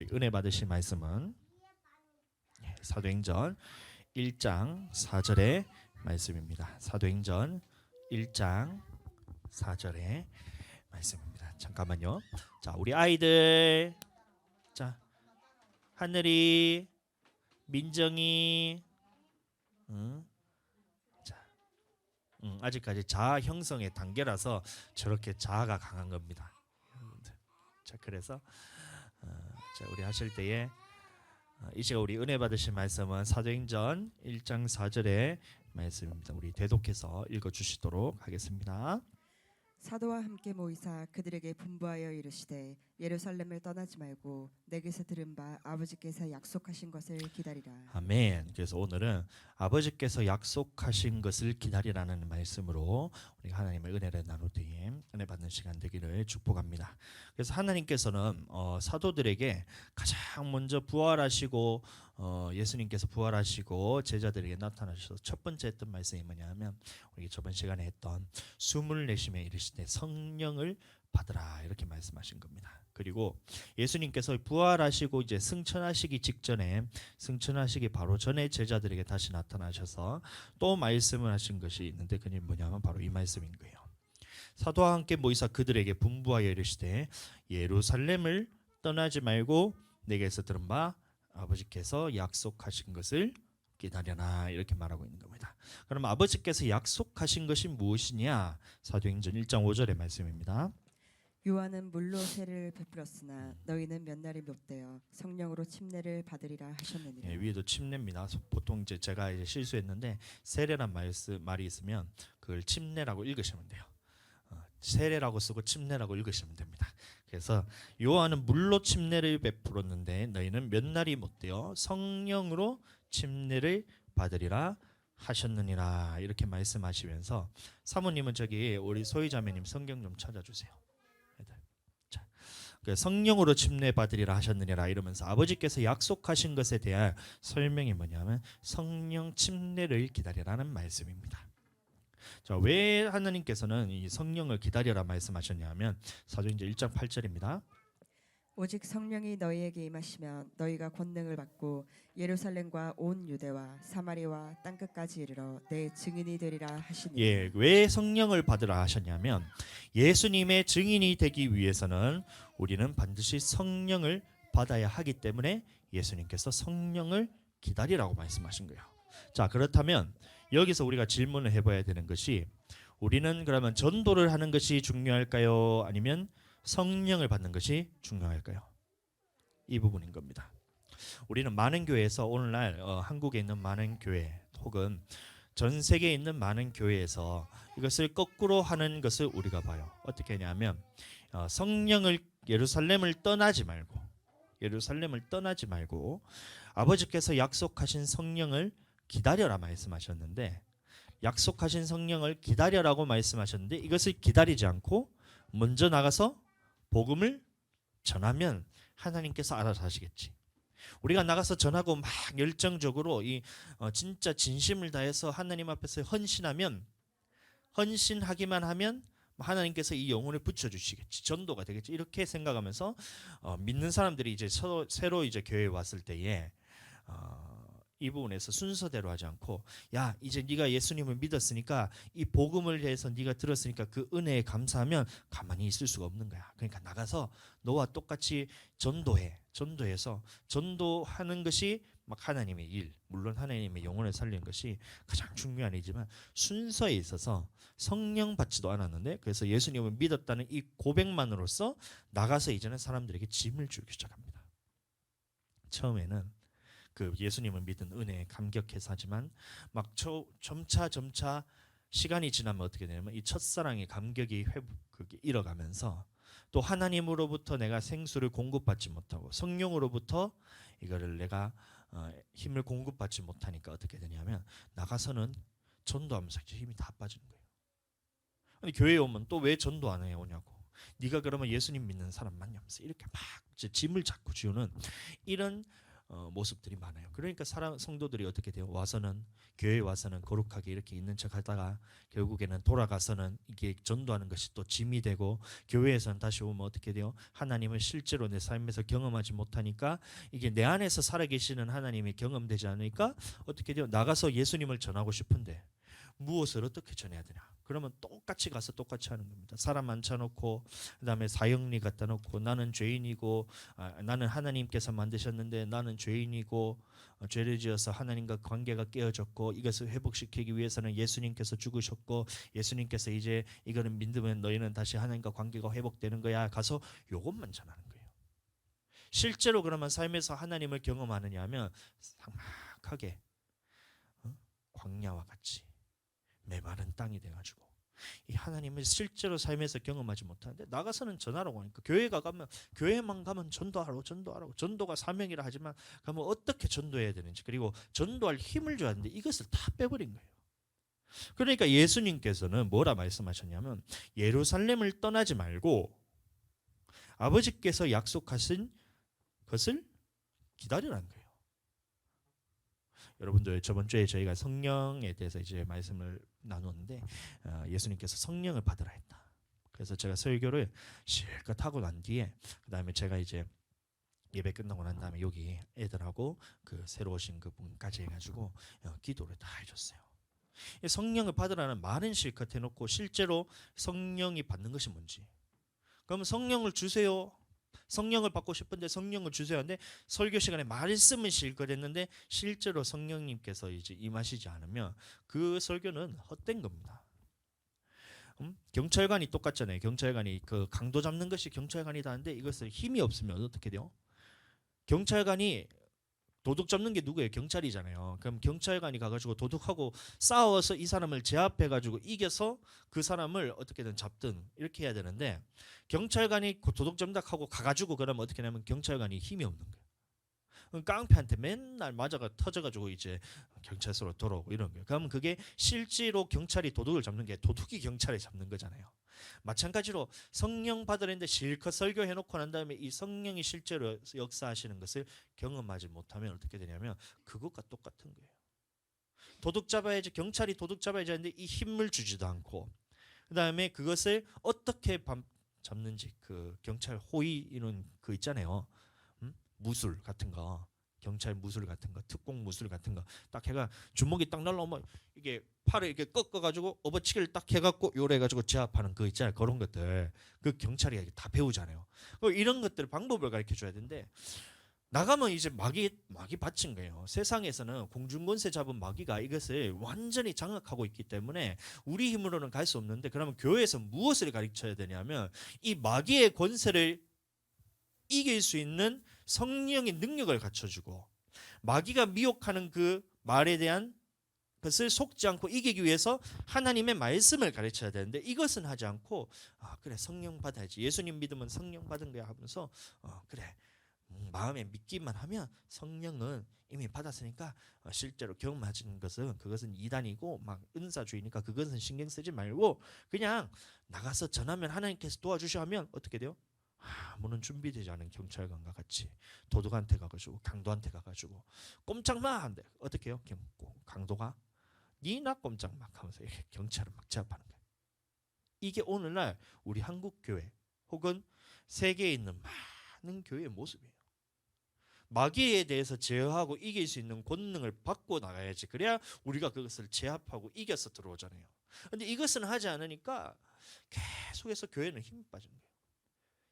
우리 은혜 받으실 말씀은 사도행전 1장 4절의 말씀입니다. 사도행전 1장 4절의 말씀입니다. 잠깐만요. 자, 우리 아이들, 자, 하늘이, 민정이, 자, 아직까지 자아 형성의 단계라서 저렇게 자아가 강한 겁니다. 자, 그래서 자, 우리 하실 때에 이 시간 우리 은혜 받으실 말씀은 사도행전 1장 4절의 말씀입니다. 우리 대독해서 읽어주시도록 하겠습니다. 사도와 함께 모이사 그들에게 분부하여 이르시되 예루살렘을 떠나지 말고 내게서 들은 바 아버지께서 약속하신 것을 기다리라. 아멘. 그래서 오늘은 아버지께서 약속하신 것을 기다리라는 말씀으로 우리 하나님의 은혜를 나눌 때에 은혜 받는 시간 되기를 축복합니다. 그래서 하나님께서는 사도들에게 가장 먼저 부활하시고 예수님께서 부활하시고 제자들에게 나타나셔서 첫 번째 했던 말씀이 뭐냐면 우리 저번 시간에 했던 숨을 내쉬며 이르시되 성령을 받으라 이렇게 말씀하신 겁니다. 그리고 예수님께서 부활하시고 이제 승천하시기 직전에 승천하시기 바로 전에 제자들에게 다시 나타나셔서 또 말씀을 하신 것이 있는데 그게 뭐냐면 바로 이 말씀인 거예요. 사도와 함께 모이사 그들에게 분부하여 이르시되 예루살렘을 떠나지 말고 내게서 들은 바 아버지께서 약속하신 것을 기다려라 이렇게 말하고 있는 겁니다. 그럼 아버지께서 약속하신 것이 무엇이냐? 사도행전 1장 5절의 말씀입니다. 요한은 물로 세례를 베풀었으나 너희는 몇 날이 못 되어 성령으로 침례를 받으리라 하셨느니라. 예, 위에도 침례입니다. 보통 이제 제가 이제 실수했는데 세례란 말이 있으면 그걸 침례라고 읽으시면 돼요. 세례라고 쓰고 침례라고 읽으시면 됩니다. 그래서 요한은 물로 침례를 베풀었는데 너희는 몇 날이 못 되어 성령으로 침례를 받으리라 하셨느니라 이렇게 말씀하시면서 사모님은 저기 우리 소희자매님 성경 좀 찾아주세요. 자, 성령으로 침례 받으리라 하셨느니라 이러면서 아버지께서 약속하신 것에 대한 설명이 뭐냐면 성령 침례를 기다리라는 말씀입니다. 자, 왜 하나님께서는 이 성령을 기다려라 말씀하셨냐면 사도행전 1장 8절입니다. 오직 성령이 너희에게 임하시면 너희가 권능을 받고 예루살렘과 온 유대와 사마리아와 땅 끝까지 이르러 내 증인이 되리라 하시니. 예, 왜 성령을 받으라 하셨냐면 예수님의 증인이 되기 위해서는 우리는 반드시 성령을 받아야 하기 때문에 예수님께서 성령을 기다리라고 말씀하신 거예요. 자, 그렇다면 여기서 우리가 질문을 해봐야 되는 것이 우리는 그러면 전도를 하는 것이 중요할까요? 아니면 성령을 받는 것이 중요할까요? 이 부분인 겁니다. 우리는 많은 교회에서 오늘날 한국에 있는 많은 교회 혹은 전 세계에 있는 많은 교회에서 이것을 거꾸로 하는 것을 우리가 봐요. 어떻게 하냐면 성령을 예루살렘을 떠나지 말고 아버지께서 약속하신 성령을 기다려라 말씀하셨는데 약속하신 성령을 기다려라고 말씀하셨는데 이것을 기다리지 않고 먼저 나가서 복음을 전하면 하나님께서 알아서 하시겠지. 우리가 나가서 전하고 막 열정적으로 진짜 진심을 다해서 하나님 앞에서 헌신하기만 하면 하나님께서 이 영혼을 붙여주시겠지. 전도가 되겠지. 이렇게 생각하면서 믿는 사람들이 이제 새로 이제 교회에 왔을 때에 이 부분에서 순서대로 하지 않고 야 이제 네가 예수님을 믿었으니까 이 복음을 위해서 네가 들었으니까 그 은혜에 감사하면 가만히 있을 수가 없는 거야. 그러니까 나가서 너와 똑같이 전도해서 전도하는 것이 막 하나님의 일, 물론 하나님의 영혼을 살리는 것이 가장 중요한 일이지만 순서에 있어서 성령 받지도 않았는데 그래서 예수님을 믿었다는 이 고백만으로써 나가서 이제는 사람들에게 짐을 주기 시작합니다. 처음에는 그 예수님을 믿은 은혜에 감격해서 하지만 막 점차 시간이 지나면 어떻게 되냐면 이 첫사랑의 감격이 잃어가면서 또 하나님으로부터 내가 생수를 공급받지 못하고 성령으로부터 이거를 내가 힘을 공급받지 못하니까 어떻게 되냐면 나가서는 전도하면서 힘이 다 빠지는 거예요. 아니 교회에 오면 또 왜 전도 안 해 오냐고. 네가 그러면 예수님 믿는 사람 맞냐면서 이렇게 막 짐을 자꾸 지우는 이런 모습들이 많아요. 그러니까 성도들이 어떻게 돼요? 와서는 교회에 와서는 거룩하게 이렇게 있는 척하다가 결국에는 돌아가서는 이게 전도하는 것이 또 짐이 되고, 교회에서는 다시 오면 어떻게 돼요? 하나님을 실제로 내 삶에서 경험하지 못하니까, 이게 내 안에서 살아계시는 하나님이 경험되지 않으니까 어떻게 돼요? 나가서 예수님을 전하고 싶은데 무엇을 어떻게 전해야 되냐? 그러면 똑같이 가서 똑같이 하는 겁니다. 사람 앉혀놓고, 그다음에 사형리 갖다 놓고, 나는 죄인이고, 나는 하나님께서 만드셨는데 나는 죄인이고, 죄를 지어서 하나님과 관계가 깨어졌고, 이것을 회복시키기 위해서는 예수님께서 죽으셨고, 예수님께서 이제 이거는 믿으면 너희는 다시 하나님과 관계가 회복되는 거야. 가서 요것만 전하는 거예요. 실제로 그러면 삶에서 하나님을 경험하느냐 하면 삭막하게 광야와 같이 메마른 땅이 돼가지고 이 하나님을 실제로 삶에서 경험하지 못하는데, 나가서는 전하라고 하니까, 교회만 가면 전도하라고, 전도가 사명이라 하지만 그러면 어떻게 전도해야 되는지, 그리고 전도할 힘을 줘야 하는데 이것을 다 빼버린 거예요. 그러니까 예수님께서는 뭐라 말씀하셨냐면, 예루살렘을 떠나지 말고 아버지께서 약속하신 것을 기다리라는 거예요. 여러분들, 저번 주에 저희가 성령에 대해서 이제 말씀을 나누었는데, 예수님께서 성령을 받으라 했다. 그래서 제가 설교를 실컷 하고 난 뒤에, 그다음에 제가 이제 예배 끝나고 난 다음에 여기 애들하고 그 새로 오신 그 분까지 해가지고 기도를 다 해줬어요. 성령을 받으라는 말은 실컷 해놓고 실제로 성령이 받는 것이 뭔지, 그러면 성령을 주세요, 성령을 받고 싶은데 성령을 주세요 하는데, 설교 시간에 말씀은 실컷 했는데 실제로 성령님께서 이제 임하시지 않으면 그 설교는 헛된 겁니다. 경찰관이 똑같잖아요. 경찰관이 그 강도 잡는 것이 경찰관이다 하는데, 이것을 힘이 없으면 어떻게 돼요? 경찰관이 도둑 잡는 게 누구예요? 경찰이잖아요. 그럼 경찰관이 가가지고 도둑하고 싸워서 이 사람을 제압해가지고 이겨서 그 사람을 어떻게든 잡든 이렇게 해야 되는데, 경찰관이 도둑 잡다하고 가가지고 그러면 어떻게 하냐면 경찰관이 힘이 없는 거예요. 깡패한테 맨날 맞아가 터져가지고 이제 경찰서로 돌아오고 이런 거예요. 그러면 그게 실제로 경찰이 도둑을 잡는 게 도둑이 경찰을 잡는 거잖아요. 마찬가지로 성령 받으려는데 실컷 설교해놓고 난 다음에 이 성령이 실제로 역사하시는 것을 경험하지 못하면 어떻게 되냐면 그것과 똑같은 거예요. 도둑 잡아야지, 경찰이 도둑 잡아야지 하는데 이 힘을 주지도 않고, 그 다음에 그것을 어떻게 잡는지, 그 경찰 호위 이런 그 있잖아요. 무술 같은 거, 경찰 무술 같은 거, 특공 무술 같은 거 딱 해가 주먹이 딱 날라오면 이게 팔을 이렇게 꺾어가지고 업어치기를 딱 해갖고 요래가지고 제압하는 거 있잖아요. 그런 것들 그 경찰이 다 배우잖아요. 이런 것들 방법을 가르쳐 줘야 되는데, 나가면 이제 마귀 받친 거예요. 세상에서는 공중권세 잡은 마귀가 이것을 완전히 장악하고 있기 때문에 우리 힘으로는 갈 수 없는데, 그러면 교회에서 무엇을 가르쳐야 되냐면 이 마귀의 권세를 이길 수 있는 성령의 능력을 갖춰주고, 마귀가 미혹하는 그 말에 대한 것을 속지 않고 이기기 위해서 하나님의 말씀을 가르쳐야 되는데, 이것은 하지 않고 그래 성령 받아야지, 예수님 믿으면 성령 받은 거야 하면서 그래 마음에 믿기만 하면 성령은 이미 받았으니까 실제로 경험하시는 것은 그것은 이단이고 막 은사주의니까 그것은 신경 쓰지 말고 그냥 나가서 전하면 하나님께서 도와주셔 하면 어떻게 돼요? 아무런 준비되지 않은 경찰관과 같이 도둑한테 가가지고 강도한테 가가지고 꼼짝마 한대. 어떻게 해요? 강도가 니나 꼼짝마 하면서 이렇게 경찰을 막 제압하는 거예요. 이게 오늘날 우리 한국 교회 혹은 세계에 있는 많은 교회의 모습이에요. 마귀에 대해서 제어하고 이길 수 있는 권능을 받고 나가야지, 그래야 우리가 그것을 제압하고 이겨서 들어오잖아요. 근데 이것은 하지 않으니까 계속해서 교회는 힘이 빠진 거예요.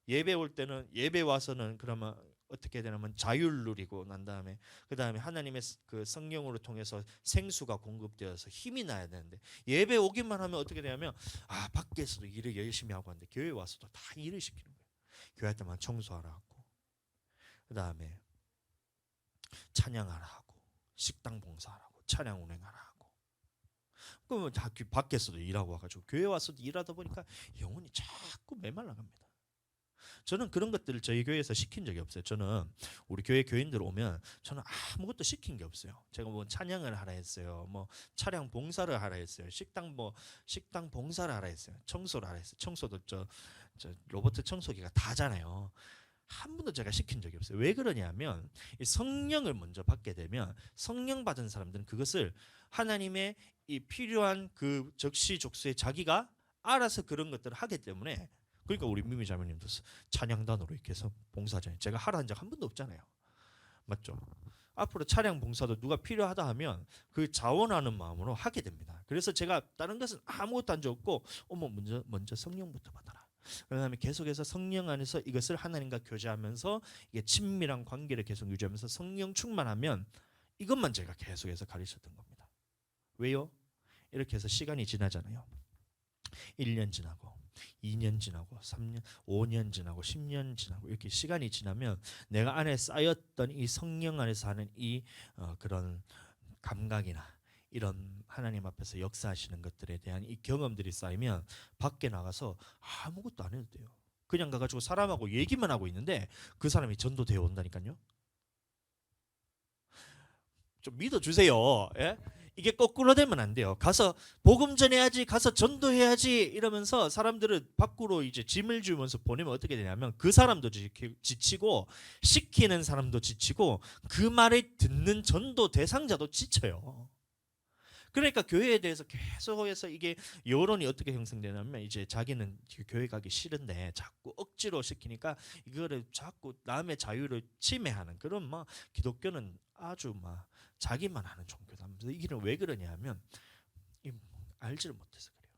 예배 올 때는, 예배 와서는 그러면 어떻게 되냐면 자유를 누리고 난 다음에 그 다음에 하나님의 그 성령으로 통해서 생수가 공급되어서 힘이 나야 되는데, 예배 오기만 하면 어떻게 되냐면 밖에서도 일을 열심히 하고 하는데 교회 와서도 다 일을 시키는 거예요. 교회 할 때만 청소하라 하고, 그 다음에 찬양하라 하고, 식당 봉사하라고, 차량 운행하라 하고, 그러면 다 밖에서도 일하고 와가지고 교회 와서도 일하다 보니까 영혼이 자꾸 메말라갑니다. 저는 그런 것들을 저희 교회에서 시킨 적이 없어요. 저는 우리 교회 교인들 오면 저는 아무것도 시킨 게 없어요. 제가 뭐 찬양을 하라 했어요. 뭐 차량 봉사를 하라 했어요. 식당 봉사를 하라 했어요. 청소를 하라 했어요. 청소도 저 로봇 청소기가 다잖아요. 한 번도 제가 시킨 적이 없어요. 왜 그러냐면 이 성령을 먼저 받게 되면 성령 받은 사람들은 그것을 하나님의 이 필요한 그 적시족소에 자기가 알아서 그런 것들을 하기 때문에 그러니까 우리 미미 자매님도 찬양단으로 이렇게 해서 봉사자님 제가 하라 한 적 한 번도 없잖아요. 맞죠? 앞으로 차량 봉사도 누가 필요하다 하면 그 자원하는 마음으로 하게 됩니다. 그래서 제가 다른 것은 아무것도 한 적 없고 어머 먼저 성령부터 받아라. 그다음에 계속해서 성령 안에서 이것을 하나님과 교제하면서 이게 친밀한 관계를 계속 유지하면서 성령 충만하면 이것만 제가 계속해서 가르쳤던 겁니다. 왜요? 이렇게 해서 시간이 지나잖아요. 1년 지나고 2년 지나고 3년, 5년 지나고 10년 지나고 이렇게 시간이 지나면 내가 안에 쌓였던 이 성령 안에서 하는 이 그런 감각이나 이런 하나님 앞에서 역사하시는 것들에 대한 이 경험들이 쌓이면 밖에 나가서 아무것도 안 해도 돼요. 그냥 가가지고 사람하고 얘기만 하고 있는데 그 사람이 전도되어 온다니까요. 좀 믿어주세요. 예? 이게 거꾸로 되면 안 돼요. 가서 복음 전해야지, 가서 전도해야지 이러면서 사람들을 밖으로 이제 짐을 주면서 보내면 어떻게 되냐면 그 사람도 지치고 시키는 사람도 지치고 그 말을 듣는 전도 대상자도 지쳐요. 그러니까 교회에 대해서 계속해서 이게 여론이 어떻게 형성되냐면 이제 자기는 교회 가기 싫은데 자꾸 억지로 시키니까 이거를 자꾸 남의 자유를 침해하는 그런 막 기독교는 아주 막 자기만 하는 종교다. 이게 왜 그러냐면 알지를 못해서 그래요.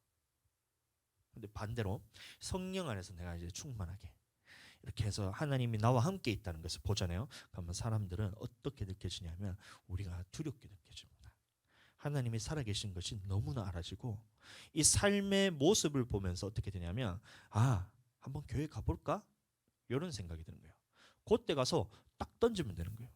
근데 반대로 성령 안에서 내가 이제 충만하게 이렇게 해서 하나님이 나와 함께 있다는 것을 보잖아요. 그러면 사람들은 어떻게 느껴지냐면 우리가 두렵게 느껴집니다. 하나님이 살아계신 것이 너무나 알아지고 이 삶의 모습을 보면서 어떻게 되냐면 한번 교회 가볼까? 이런 생각이 드는 거예요. 그때 가서 딱 던지면 되는 거예요.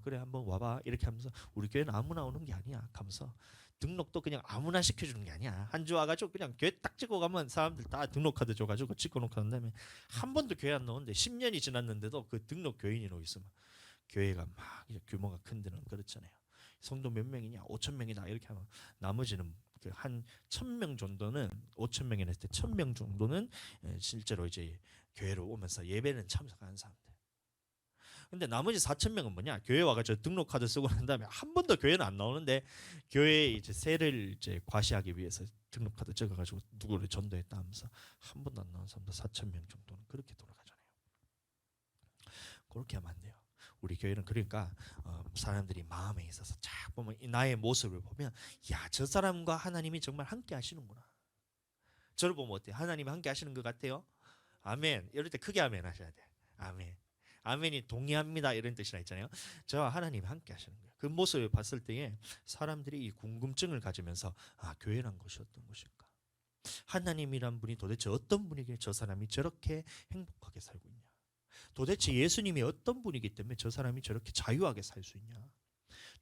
그래 한번 와봐 이렇게 하면서 우리 교회는 아무나 오는 게 아니야 하면서 등록도 그냥 아무나 시켜주는 게 아니야. 한 주 와가지고 그냥 교회 딱 찍고 가면 사람들 다 등록카드 줘가지고 찍어놓고 난 다음에 한 번도 교회 안 나오는데 10년이 지났는데도 그 등록 교인이 있으면 교회가 막 규모가 큰 데는 그렇잖아요. 성도 몇 명이냐? 5,000명이다 이렇게 하면 나머지는 한 1,000명 정도는 5,000명이나 했을 때 1,000명 정도는 실제로 이제 교회로 오면서 예배는 참석하는 사람들. 근데 나머지 4,000명은 뭐냐? 교회 와가지고 등록카드 쓰고 난 다음에 한 번도 교회는 안 나오는데 교회에 이제 세를 이제 과시하기 위해서 등록카드 찍어가지고 누구를 전도했다 하면서 한 번도 안 나온 사람도 4,000명 정도는 그렇게 돌아가잖아요. 그렇게 하면 안 돼요. 우리 교회는 그러니까 사람들이 마음에 있어서 쫙 보면 나의 모습을 보면 저 사람과 하나님이 정말 함께 하시는구나. 저를 보면 어때요? 하나님이 함께 하시는 것 같아요? 아멘. 이럴 때 크게 아멘 하셔야 돼요. 아멘. 아멘이 동의합니다 이런 뜻이나 있잖아요. 저와 하나님이 함께 하시는 거예요. 그 모습을 봤을 때에 사람들이 이 궁금증을 가지면서 교회란 것이 어떤 것일까? 하나님이란 분이 도대체 어떤 분이길래 저 사람이 저렇게 행복하게 살고 있냐? 도대체 예수님이 어떤 분이기 때문에 저 사람이 저렇게 자유하게 살 수 있냐?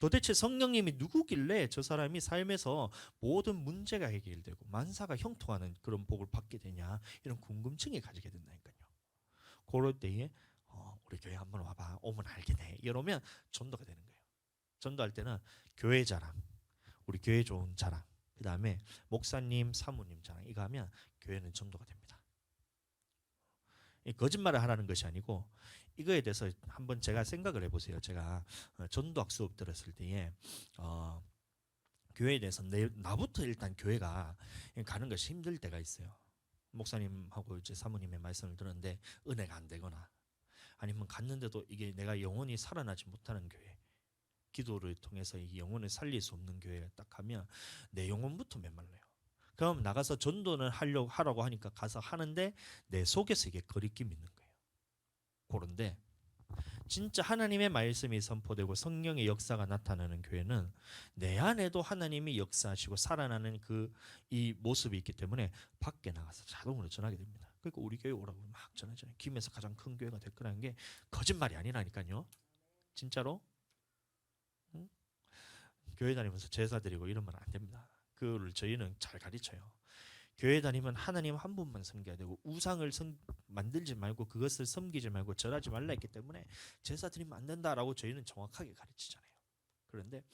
도대체 성령님이 누구길래 저 사람이 삶에서 모든 문제가 해결되고 만사가 형통하는 그런 복을 받게 되냐? 이런 궁금증이 가지게 된다니까요. 그럴 때에 우리 교회 한번 와봐. 오면 알겠네. 이러면 전도가 되는 거예요. 전도할 때는 교회 자랑, 우리 교회 좋은 자랑, 그 다음에 목사님, 사모님 자랑 이거 하면 교회는 전도가 됩니다. 거짓말을 하라는 것이 아니고 이거에 대해서 한번 제가 생각을 해보세요. 제가 전도학 수업 들었을 때에 교회에 대해서 나부터 일단 교회가 가는 것이 힘들 때가 있어요. 목사님하고 이제 사모님의 말씀을 들었는데 은혜가 안 되거나 아니면 갔는데도 이게 내가 영원히 살아나지 못하는 교회, 기도를 통해서 이 영혼을 살릴 수 없는 교회에 딱 가면 내 영혼부터 메말라요. 그럼 나가서 전도는 하라고 하니까 가서 하는데 내 속에서 이게 거리낌 있는 거예요. 그런데 진짜 하나님의 말씀이 선포되고 성령의 역사가 나타나는 교회는 내 안에도 하나님이 역사하시고 살아나는 이 모습이 있기 때문에 밖에 나가서 자동으로 전하게 됩니다. 그러니까 우리 교회 오라고 막 전하잖아요. 김에서 가장 큰 교회가 될 거라는 게 거짓말이 아니라니까요. 진짜로 응? 교회 다니면서 제사 드리고 이러면 안 됩니다. 그거를 저희는 잘 가르쳐요. 교회 다니면 하나님 한 분만 섬겨야 되고 우상을 만들지 말고 그것을 섬기지 말고 절하지 말라 했기 때문에 제사 드리면 안 된다라고 저희는 정확하게 가르치잖아요. 그런데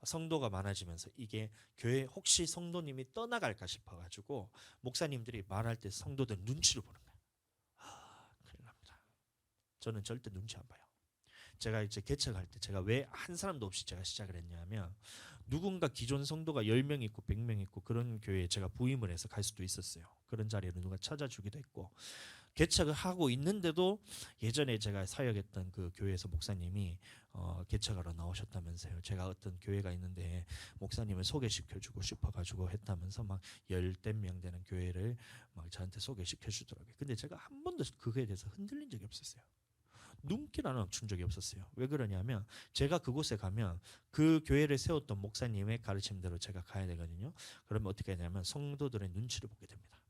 성도가 많아지면서 이게 교회 혹시 성도님이 떠나갈까 싶어가지고 목사님들이 말할 때 성도들 눈치를 보는 거예요. 큰일 납니다. 저는 절대 눈치 안 봐요. 제가 이제 개척할 때 제가 왜 한 사람도 없이 제가 시작을 했냐면 누군가 기존 성도가 10명 있고 100명 있고 그런 교회에 제가 부임을 해서 갈 수도 있었어요. 그런 자리를 누가 찾아주기도 했고 개척을 하고 있는데도 예전에 제가 사역했던 그 교회에서 목사님이 개척하러 나오셨다면서요. 제가 어떤 교회가 있는데 목사님을 소개시켜주고 싶어가지고 했다면서 막 10명 되는 교회를 막 저한테 소개시켜주더라고요. 근데 제가 한 번도 그거에 대해서 흔들린 적이 없었어요. 눈길 하나 준 적이 없었어요. 왜 그러냐면 제가 그곳에 가면 그 교회를 세웠던 목사님의 가르침대로 제가 가야 되거든요. 그러면 어떻게 하냐면 성도들의 눈치를 보게 됩니다.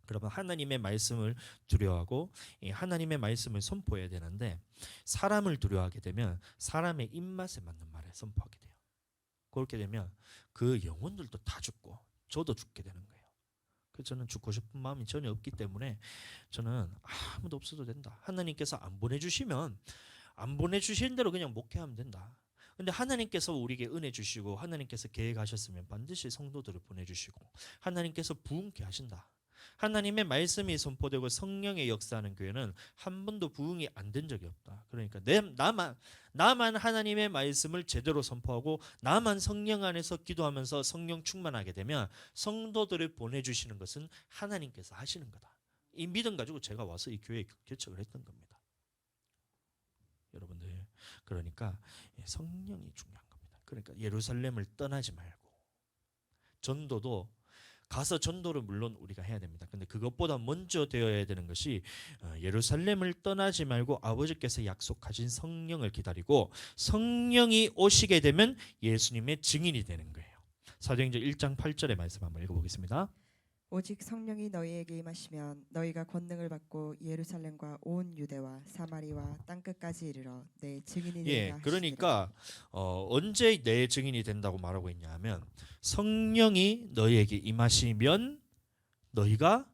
그러면 하나님의 말씀을 두려워하고 이 하나님의 말씀을 선포해야 되는데 사람을 두려워하게 되면 사람의 입맛에 맞는 말을 선포하게 돼요. 그렇게 되면 그 영혼들도 다 죽고 저도 죽게 되는 거예요. 그래서 저는 죽고 싶은 마음이 전혀 없기 때문에 저는 아무도 없어도 된다. 하나님께서 안 보내주시면 안 보내주신 대로 그냥 목회하면 된다. 근데 하나님께서 우리에게 은혜 주시고 하나님께서 계획하셨으면 반드시 성도들을 보내주시고 하나님께서 부흥케 하신다. 하나님의 말씀이 선포되고 성령의 역사하는 교회는 한 번도 부흥이 안 된 적이 없다. 그러니까 나만 하나님의 말씀을 제대로 선포하고 나만 성령 안에서 기도하면서 성령 충만하게 되면 성도들을 보내주시는 것은 하나님께서 하시는 거다. 이 믿음 가지고 제가 와서 이 교회에 개척을 했던 겁니다. 여러분들, 그러니까 성령이 중요한 겁니다. 그러니까 예루살렘을 떠나지 말고 전도도 가서 전도를 물론 우리가 해야 됩니다. 근데 그것보다 먼저 되어야 되는 것이 예루살렘을 떠나지 말고 아버지께서 약속하신 성령을 기다리고 성령이 오시게 되면 예수님의 증인이 되는 거예요. 사도행전 1장 8절의 말씀 한번 읽어보겠습니다. 오직 성령이 너희에게 임하시면 너희가 권능을 받고 예루살렘과 온 유대와 사마리와 땅끝까지 이르러 내 증인이 되리라 하시니라. 그러니까 언제 내 증인이 된다고 말하고 있냐면 성령이 너희에게 임하시면 너희가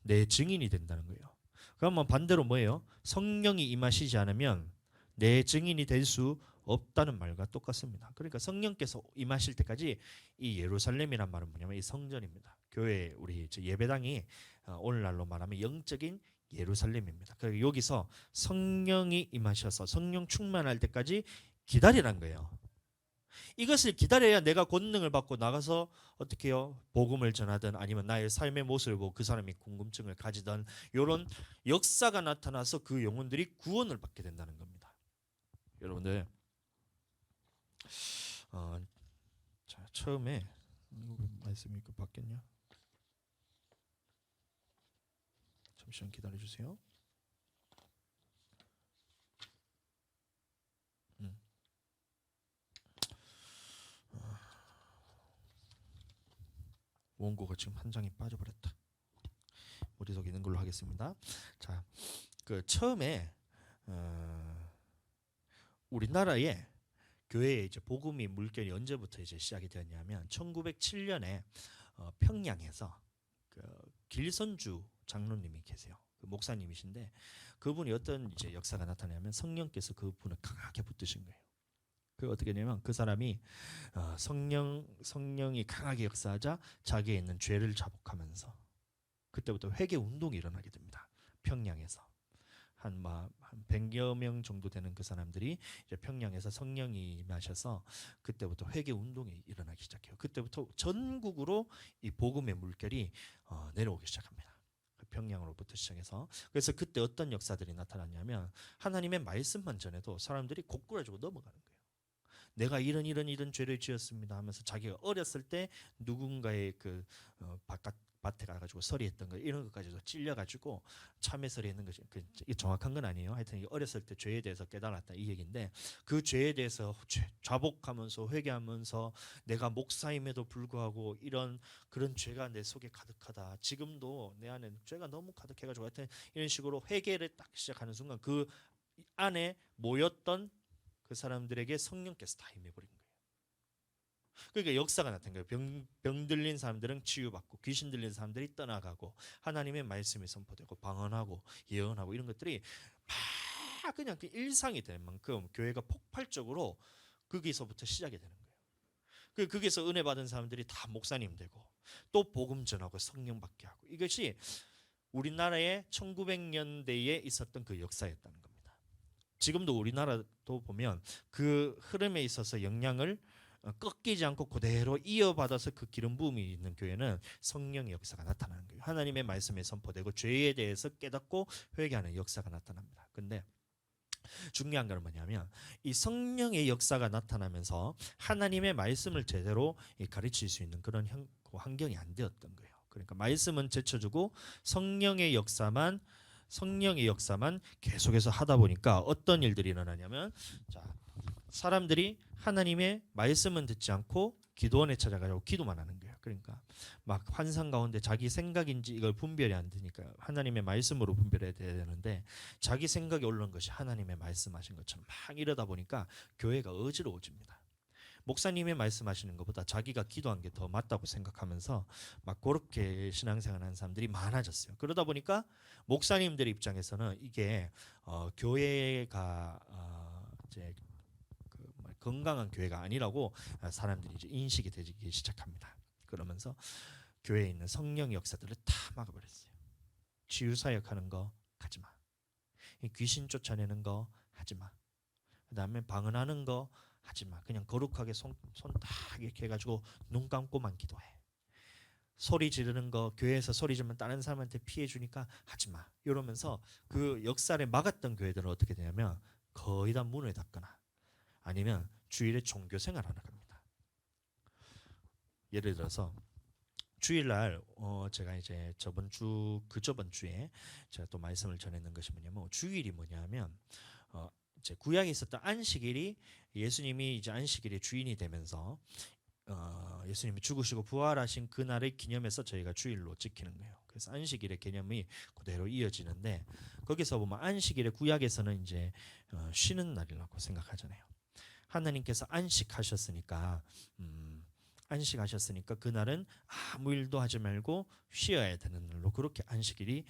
내 증인이 된다는 거예요. 그러면 반대로 뭐예요? 성령이 임하시지 않으면 내 증인이 될 수 없다는 말과 똑같습니다. 그러니까 성령께서 임하실 때까지 이 예루살렘이란 말은 뭐냐면 이 성전입니다. 교회 우리 예배당이 오늘날로 말하면 영적인 예루살렘입니다. 그리고 여기서 성령이 임하셔서 성령 충만할 때까지 기다리란 거예요. 이것을 기다려야 내가 권능을 받고 나가서 어떻게 해요? 복음을 전하든 아니면 나의 삶의 모습을 보고 그 사람이 궁금증을 가지든 이런 역사가 나타나서 그 영혼들이 구원을 받게 된다는 겁니다. 여러분들 자, 처음에 말씀이 바뀌었냐? 잠시만 기다려주세요. 원고가 지금 한 장이 빠져버렸다. 머릿속에 있는 걸로 하겠습니다. 자, 그 처음에 우리나라에 교회에 이제 복음이 물결이 언제부터 이제 시작이 되었냐면 1907년에 평양에서 그 길선주 장로님이 계세요. 그 목사님이신데 그분이 어떤 이제 역사가 나타나면 성령께서 그분을 강하게 붙드신 거예요. 그 어떻게 되냐면 그 사람이 성령이 강하게 역사하자 자기에 있는 죄를 자복하면서 그때부터 회개 운동이 일어나게 됩니다. 평양에서 한 100여 명 정도 되는 그 사람들이 이제 평양에서 성령이 임하셔서 그때부터 회개 운동이 일어나기 시작해요. 그때부터 전국으로 이 복음의 물결이 내려오기 시작합니다. 평양으로부터 시작해서 그래서 그때 어떤 역사들이 나타났냐면 하나님의 말씀만 전해도 사람들이 고꾸라지고 넘어가는 거예요. 내가 이런 죄를 지었습니다 하면서 자기가 어렸을 때 누군가의 그 바깥 밭에 가가지고 서리했던 거 이런 것까지도 찔려가지고 참회 서리했는 거죠. 이게 정확한 건 아니에요. 하여튼 어렸을 때 죄에 대해서 깨달았다 이 얘기인데 그 죄에 대해서 자복하면서 회개하면서 내가 목사임에도 불구하고 그런 죄가 내 속에 가득하다. 지금도 내 안에 죄가 너무 가득해가지고 하여튼 이런 식으로 회개를 딱 시작하는 순간 그 안에 모였던 그 사람들에게 성령께서 다 임해버린 거예요. 그러니까 역사가 나타난 거예요. 병 들린 사람들은 치유받고 귀신 들린 사람들이 떠나가고 하나님의 말씀이 선포되고 방언하고 예언하고 이런 것들이 막 그냥 일상이 될 만큼 교회가 폭발적으로 거기서부터 시작이 되는 거예요. 거기서 은혜 받은 사람들이 다 목사님 되고 또 복음 전하고 성령 받게 하고 이것이 우리나라의 1900년대에 있었던 그 역사였다는 겁니다. 지금도 우리나라도 보면 그 흐름에 있어서 영향을 꺾이지 않고 그대로 이어받아서 그 기름 부음이 있는 교회는 성령의 역사가 나타나는 거예요. 하나님의 말씀에 선포되고 죄에 대해서 깨닫고 회개하는 역사가 나타납니다. 근데 중요한 건 뭐냐면 이 성령의 역사가 나타나면서 하나님의 말씀을 제대로 가르칠 수 있는 그런 환경이 안 되었던 거예요. 그러니까 말씀은 제쳐주고 성령의 역사만 계속해서 하다 보니까 어떤 일들이 일어나냐면, 자, 사람들이 하나님의 말씀은 듣지 않고 기도원에 찾아가고 기도만 하는 거예요. 그러니까 막 환상 가운데 자기 생각인지 이걸 분별이 안 되니까 하나님의 말씀으로 분별해야 되는데 자기 생각이 올라온 것이 하나님의 말씀하신 것처럼 막 이러다 보니까 교회가 어지러워집니다. 목사님의 말씀하시는 것보다 자기가 기도한 게 더 맞다고 생각하면서 막 그렇게 신앙생활하는 사람들이 많아졌어요. 그러다 보니까 목사님들 입장에서는 이게 교회가 이제 건강한 교회가 아니라고 사람들이 이제 인식이 되기 시작합니다. 그러면서 교회에 있는 성령의 역사들을 다 막아버렸어요. 치유사역하는 거 하지 마. 귀신 쫓아내는 거 하지 마. 그다음에 방언하는 거 하지 마. 그냥 거룩하게 손 딱 이렇게 해가지고 눈 감고만 기도해. 소리 지르는 거, 교회에서 소리 지르면 다른 사람한테 피해 주니까 하지 마. 이러면서 그 역사를 막았던 교회들은 어떻게 되냐면 거의 다 문을 닫거나 아니면 주일에 종교 생활하는 겁니다. 예를 들어서 주일날 제가 이제 저번 주에 제가 또 말씀을 전했는 것이 뭐냐면, 주일이 뭐냐면 이제 구약에 있었던 안식일이 예수님이 이제 안식일의 주인이 되면서 예수님이 죽으시고 부활하신 그날을 기념해서 저희가 주일로 지키는 거예요. 그래서 안식일의 개념이 그대로 이어지는데, 거기서 보면 안식일의 구약에서는 이제 쉬는 날이라고 생각하잖아요. 하나님께서 안식하셨으니까 그날은 아무 일도 하지 말고 쉬어야 되는 날로 그렇게 안식일이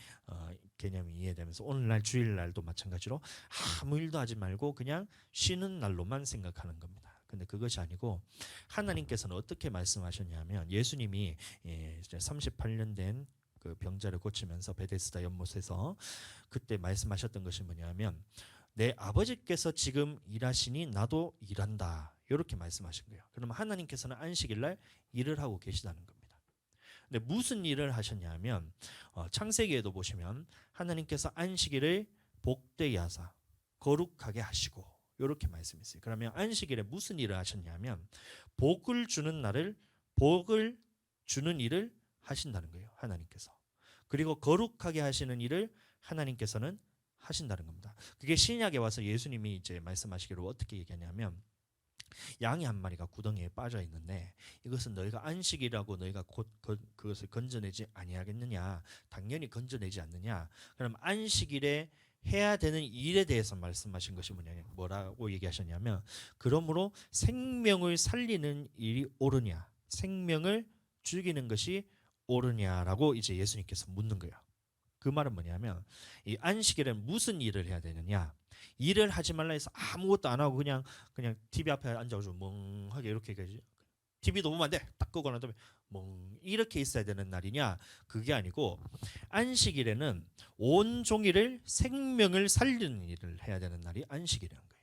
개념이 이해되면서 오늘날 주일날도 마찬가지로 아무 일도 하지 말고 그냥 쉬는 날로만 생각하는 겁니다. 근데 그것이 아니고 하나님께서는 어떻게 말씀하셨냐면, 예수님이 이제 38년 된 그 병자를 고치면서 베데스다 연못에서 그때 말씀하셨던 것이 뭐냐면, 내 아버지께서 지금 일하시니 나도 일한다, 이렇게 말씀하신 거예요. 그러면 하나님께서는 안식일날 일을 하고 계시다는 겁니다. 근데 무슨 일을 하셨냐면 창세기에도 보시면 하나님께서 안식일을 복되게 하사 거룩하게 하시고 이렇게 말씀했어요. 그러면 안식일에 무슨 일을 하셨냐면 복을 주는 일을 하신다는 거예요. 하나님께서. 그리고 거룩하게 하시는 일을 하나님께서는 하신다는 겁니다. 그게 신약에 와서 예수님이 이제 말씀하시기로 어떻게 얘기하냐면, 양이 한 마리가 구덩이에 빠져 있는데 이것은 너희가 안식이라고 너희가 곧 그것을 건져내지 아니하겠느냐? 당연히 건져내지 않느냐? 그럼 안식일에 해야 되는 일에 대해서 말씀하신 것이 뭐라고 얘기하셨냐면, 그러므로 생명을 살리는 일이 옳으냐, 생명을 죽이는 것이 옳으냐라고 이제 예수님께서 묻는 거예요. 그 말은 뭐냐면, 이 안식일에는 무슨 일을 해야 되느냐? 일을 하지 말라 해서 아무것도 안 하고 그냥 TV 앞에 앉아가지고 멍하게 이렇게 TV도 보면 안 돼. 딱 끄고 난 다음에 이렇게 있어야 되는 날이냐? 그게 아니고 안식일에는 온 종일을 생명을 살리는 일을 해야 되는 날이 안식일이라는 거예요.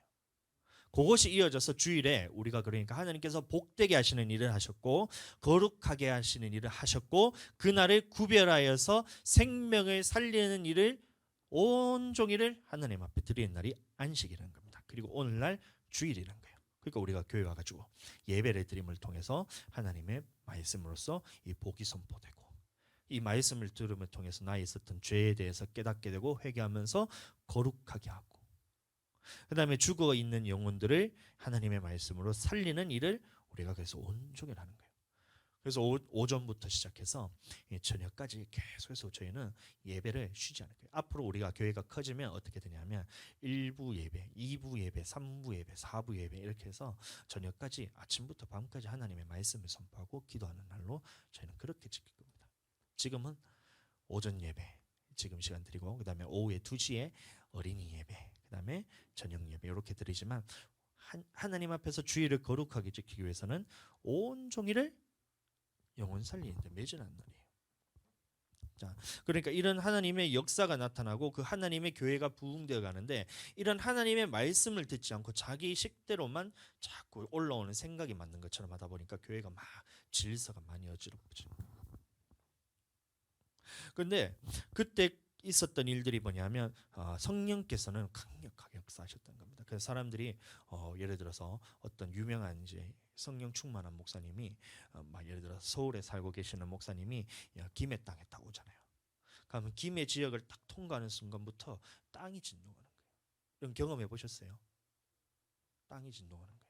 그것이 이어져서 주일에 우리가 그러니까 하나님께서 복되게 하시는 일을 하셨고 거룩하게 하시는 일을 하셨고 그날을 구별하여서 생명을 살리는 일을 온종일을 하나님 앞에 드리는 날이 안식이라는 겁니다. 그리고 오늘날 주일이라는 거예요. 그러니까 우리가 교회 와가지고 예배를 드림을 통해서 하나님의 말씀으로써 이 복이 선포되고 이 말씀을 들음을 통해서 나에 있었던 죄에 대해서 깨닫게 되고 회개하면서 거룩하게 하고, 그 다음에 죽어 있는 영혼들을 하나님의 말씀으로 살리는 일을 우리가 그래서 온종일 하는 거예요. 그래서 오전부터 시작해서 저녁까지 계속해서 저희는 예배를 쉬지 않을 거예요. 앞으로 우리가 교회가 커지면 어떻게 되냐면 1부 예배, 2부 예배, 3부 예배, 4부 예배 이렇게 해서 저녁까지 아침부터 밤까지 하나님의 말씀을 선포하고 기도하는 날로 저희는 그렇게 지킬 겁니다. 지금은 오전 예배 지금 시간 드리고, 그 다음에 오후에 2시에 어린이 예배, 그 다음에 저녁 예배 이렇게 드리지만 하나님 앞에서 주일을 거룩하게 지키기 위해서는 온종일을 영혼 살리는데 매진한 날이에요. 자, 그러니까 이런 하나님의 역사가 나타나고 그 하나님의 교회가 부흥되어 가는데 이런 하나님의 말씀을 듣지 않고 자기 식대로만 자꾸 올라오는 생각이 맞는 것처럼 하다 보니까 교회가 막 질서가 많이 어지럽죠. 근데 그때 있었던 일들이 뭐냐면 성령께서는 강력하게 역사하셨던 겁니다. 그래서 사람들이 예를 들어서 어떤 유명한 이제 성령 충만한 목사님이 막 예를 들어 서울에 살고 계시는 목사님이 김해 땅에 딱 오잖아요. 그러면 김해 지역을 딱 통과하는 순간부터 땅이 진동하는 거예요. 이런 경험해 보셨어요? 땅이 진동하는 거예요.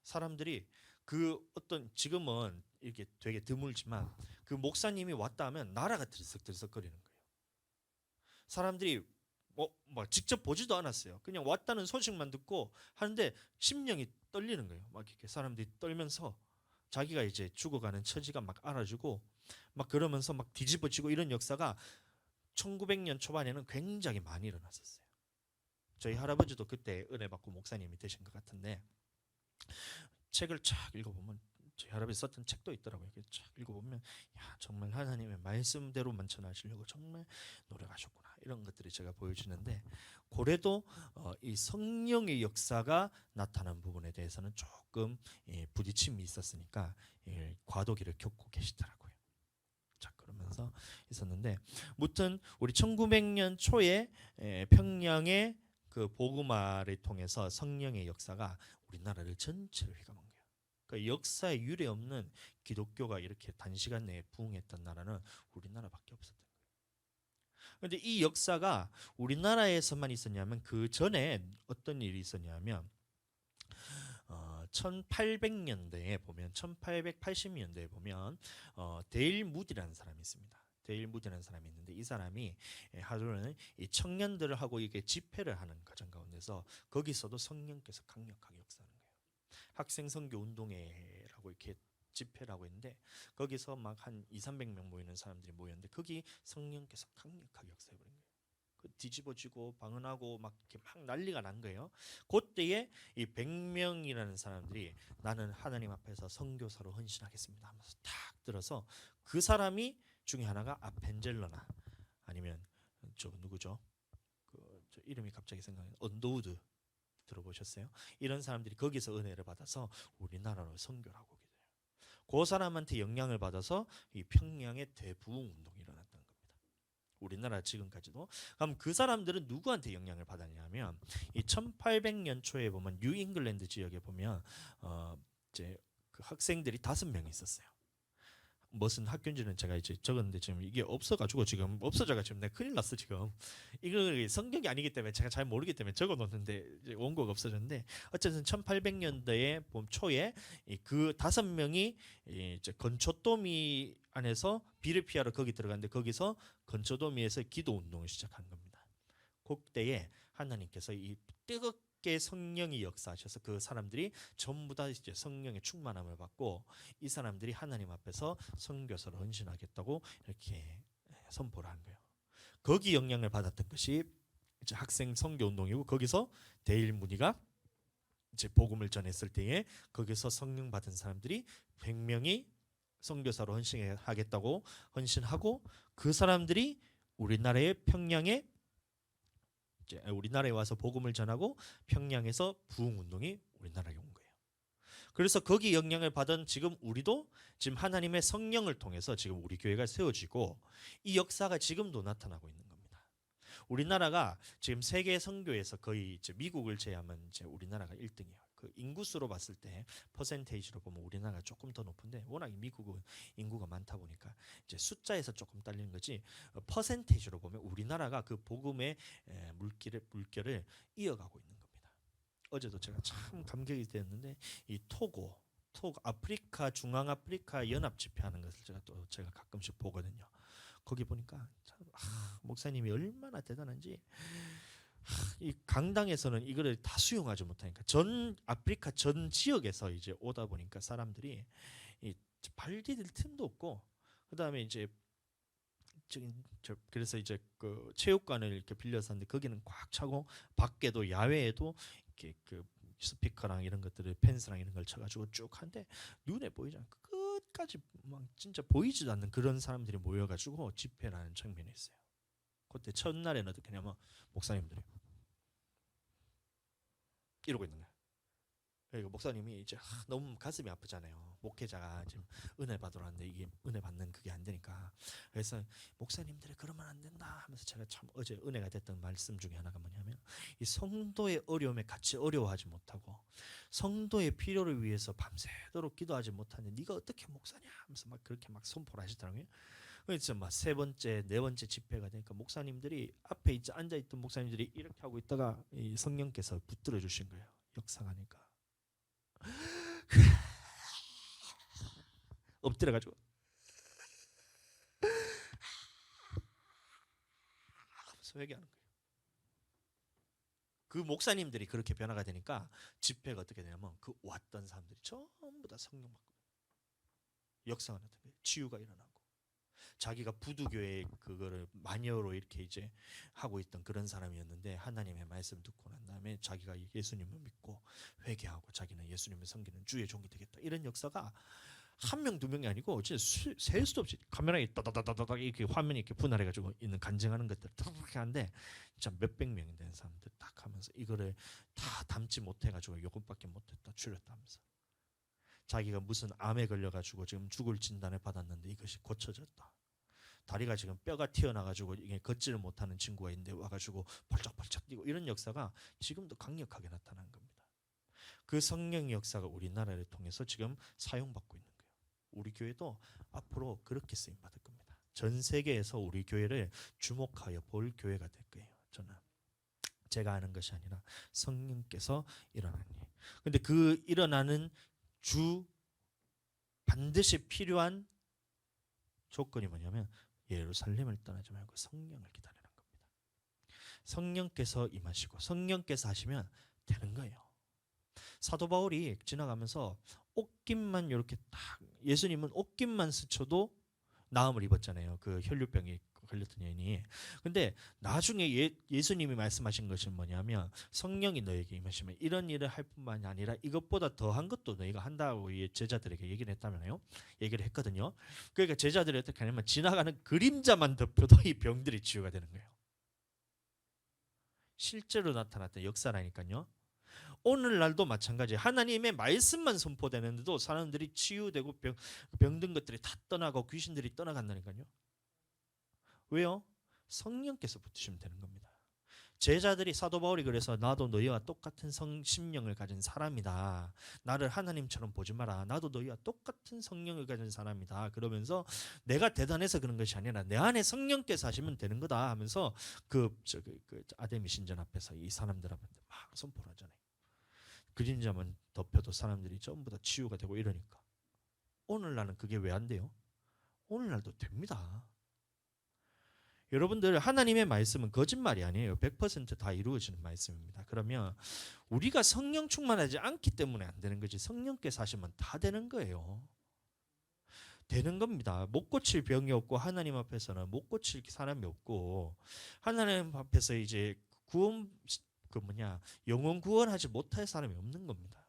사람들이 그 어떤 지금은 이렇게 되게 드물지만 그 목사님이 왔다 하면 나라가 들썩들썩거리는 거예요. 사람들이 뭐 직접 보지도 않았어요. 그냥 왔다는 소식만 듣고 하는데 심령이 떨리는 거예요. 막 이렇게 사람들이 떨면서 자기가 이제 죽어가는 처지가 막 알아주고 막 그러면서 막 뒤집어지고 이런 역사가 1900년 초반에는 굉장히 많이 일어났었어요. 저희 할아버지도 그때 은혜 받고 목사님이 되신 것 같은데 책을 쫙 읽어보면 저희 할아버지 썼던 책도 있더라고요. 쫙 읽어보면 야 정말 하나님의 말씀대로만 전하시려고 정말 노력하셨구나 이런 것들이 제가 보여지는데 고래도 이 성령의 역사가 나타난 부분에 대해서는 조금 부딪힘이 있었으니까 과도기를 겪고 계시더라고요. 자 그러면서 있었는데 무튼 우리 1900년 초에 평양의 그 복음화를 통해서 성령의 역사가 우리나라를 전체를 휘감은 거예요. 그러니까 역사에 유례 없는 기독교가 이렇게 단시간 내에 부흥했던 나라는 우리나라밖에 없었던 거예요. 그런데 이 역사가 우리나라에서만 있었냐면 그 전에 어떤 일이 있었냐면 1800년대에 보면 1880년대에 보면 데일 무디라는 사람이 있습니다. 데일 무디라는 사람이 있는데 이 사람이 하루는 이 청년들을 하고 이게 집회를 하는 과정 가운데서 거기서도 성령께서 강력하게 역사하는 거예요. 학생 선교 운동회라고 이렇게 집회라고 했는데 거기서 막 한 2,300명 모이는 사람들이 모였는데 거기 성령께서 강력하게 역사해 버린 거예요. 그 뒤집어지고 방언하고 막 이렇게 막 난리가 난 거예요. 그때에 이 100명이라는 사람들이 나는 하나님 앞에서 선교사로 헌신하겠습니다 하면서 탁 들어서 그 사람이 중에 하나가 아펜젤러나 아니면 저 누구죠? 저 이름이 갑자기 생각나요. 언더우드 들어보셨어요? 이런 사람들이 거기서 은혜를 받아서 우리나라로 선교를 하고 오게 돼요. 그 사람한테 영향을 받아서 이 평양의 대부흥 운동이 일어났던 겁니다. 우리나라 지금까지도. 그럼 그 사람들은 누구한테 영향을 받았냐면 이 1800년 초에 보면 뉴잉글랜드 지역에 보면 이제 그 학생들이 5명 있었어요. 무슨 학교인지는 제가 이제 적었는데 지금 이게 없어가지고 지금 없어져가지고 내가 큰일 났어 지금. 이거 성경이 아니기 때문에 제가 잘 모르기 때문에 적어놓는데 이제 원고가 없어졌는데 어쨌든 1800년대의 봄 초에 그 5명이 이제 건초도미 안에서 비를 피하러 거기 들어갔는데 거기서 건초도미에서 기도 운동을 시작한 겁니다. 그때에 하나님께서 이 뜨겁게 성령이 역사하셔서 그 사람들이 전부 다 이제 성령의 충만함을 받고 이 사람들이 하나님 앞에서 선교사로 헌신하겠다고 이렇게 선포를 한 거예요. 거기 영향을 받았던 것이 이제 학생 선교 운동이고 거기서 데일 무니가 이제 복음을 전했을 때에 거기서 성령 받은 사람들이 100명이 선교사로 헌신하겠다고 헌신하고 그 사람들이 우리나라의 평양에 우리나라에 와서 복음을 전하고 평양에서 부흥 운동이 우리나라에 온 거예요. 그래서 거기 영향을 받은 지금 우리도 지금 하나님의 성령을 통해서 지금 우리 교회가 세워지고 이 역사가 지금도 나타나고 있는 겁니다. 우리나라가 지금 세계 선교에서 거의 이제 미국을 제외하면 이제 우리나라가 1등이에요. 그 인구수로 봤을 때 퍼센테이지로 보면 우리나라가 조금 더 높은데 워낙 미국은 인구가 많다 보니까 이제 숫자에서 조금 딸리는 거지 퍼센테이지로 보면 우리나라가 그 복음의 물결을 이어가고 있는 겁니다. 어제도 제가 참 감격이 되었는데 이 토고 아프리카 중앙아프리카 연합 집회하는 것을 제가 가끔씩 보거든요. 거기 보니까 참, 목사님이 얼마나 대단한지 이 강당에서는 이거를 다 수용하지 못하니까 전 아프리카 전 지역에서 이제 오다 보니까 사람들이 이 발 디딜 틈도 없고 그다음에 이제 그래서 이제 그 체육관을 이렇게 빌려서 하는데 거기는 꽉 차고 밖에도 야외에도 이렇게 그 스피커랑 이런 것들을 펜스랑 이런 걸 쳐가지고 쭉 한데 눈에 보이잖아. 끝까지 막 진짜 보이지도 않는 그런 사람들이 모여가지고 집회를 하는 장면이 있어요. 그때 첫날에는 어떻게 하냐면 목사님들이 이러고 있는 거예요. 그러니까 목사님이 이제 너무 가슴이 아프잖아요. 목회자가 지금 은혜 받으러 왔는데 이게 은혜 받는 그게 안 되니까. 그래서 목사님들이 그러면 안 된다 하면서 제가 참 어제 은혜가 됐던 말씀 중에 하나가 뭐냐면 이 성도의 어려움에 같이 어려워하지 못하고 성도의 필요를 위해서 밤새도록 기도하지 못하는데 네가 어떻게 목사냐 하면서 막 그렇게 막 선포를 하시더라고요. 그래서 막 세 번째, 네 번째 집회가 되니까 목사님들이 앞에 앉아 있던 목사님들이 이렇게 하고 있다가 이 성령께서 붙들어 주신 거예요. 역사하니까 엎드려가지고 하면서 회개하는 거예요. 그 목사님들이 그렇게 변화가 되니까 집회가 어떻게 되냐면 그 왔던 사람들이 전부 다 성령 받고 역사가 나타나는 거예요. 치유가 일어나고 자기가 부두교회 그거를 마녀로 이렇게 이제 하고 있던 그런 사람이었는데 하나님의 말씀 듣고 난 다음에 자기가 예수님을 믿고 회개하고 자기는 예수님을 섬기는 주의 종이 되겠다. 이런 역사가 한 명, 두 명이 아니고 진짜 셀 수도 없이 카메라에 따다다다다 이렇게 화면이 이렇게 분할해가지고 있는 간증하는 것들 탁 하는데 진짜 몇백 명이 되는 사람들 딱 하면서 이거를 다 담지 못해가지고 이것밖에 못했다 줄였다 하면서 자기가 무슨 암에 걸려가지고 지금 죽을 진단을 받았는데 이것이 고쳐졌다. 다리가 지금 뼈가 튀어나가지고 이게 걷지를 못하는 친구가 있는데 와가지고 벌쩍벌쩍 뛰고 이런 역사가 지금도 강력하게 나타나는 겁니다. 그 성령의 역사가 우리나라를 통해서 지금 사용받고 있는 거예요. 우리 교회도 앞으로 그렇게 쓰임 받을 겁니다. 전 세계에서 우리 교회를 주목하여 볼 교회가 될 거예요. 저는 제가 하는 것이 아니라 성령께서 일어나는 일. 근데 그 일어나는 주 반드시 필요한 조건이 뭐냐면 예루살렘을 떠나지 말고 성령을 기다리는 겁니다. 성령께서 임하시고 성령께서 하시면 되는 거예요. 사도 바울이 지나가면서 옷깃만 이렇게 딱 예수님은 옷깃만 스쳐도 나음을 입었잖아요. 그 혈류병이 걸렸던 여인이. 근데 나중에 예수님이 말씀하신 것은 뭐냐면 성령이 너에게 임하시면 이런 일을 할 뿐만이 아니라 이것보다 더한 것도 너희가 한다고 제자들에게 얘기를 했다면요. 얘기를 했거든요. 그러니까 제자들이 어떻게 하냐면 지나가는 그림자만 덮여도 이 병들이 치유가 되는 거예요. 실제로 나타났던 역사라니까요. 오늘날도 마찬가지. 하나님의 말씀만 선포되는데도 사람들이 치유되고 병든 것들이 다 떠나고 귀신들이 떠나간다니까요. 왜요? 성령께서 붙으시면 되는 겁니다. 제자들이 사도 바울이 그래서 나도 너희와 똑같은 심령을 가진 사람이다. 나를 하나님처럼 보지 마라. 나도 너희와 똑같은 성령을 가진 사람이다. 그러면서 내가 대단해서 그런 것이 아니라 내 안에 성령께서 하시면 되는 거다 하면서 그 아데미 신전 앞에서 이 사람들한테 막 선포를 하잖아요. 그림자만 덮여도 사람들이 전부 다 치유가 되고 이러니까 오늘날은 그게 왜 안 돼요? 오늘날도 됩니다. 여러분들 하나님의 말씀은 거짓말이 아니에요. 100%다 이루어지는 말씀입니다. 그러면 우리가 성령 충만하지 않기 때문에 안 되는 거지 성령께서 하시면 다 되는 거예요. 되는 겁니다. 못 고칠 병이 없고 하나님 앞에서는 못 고칠 사람이 없고 하나님 앞에서 이제 영혼 구원하지 못할 사람이 없는 겁니다.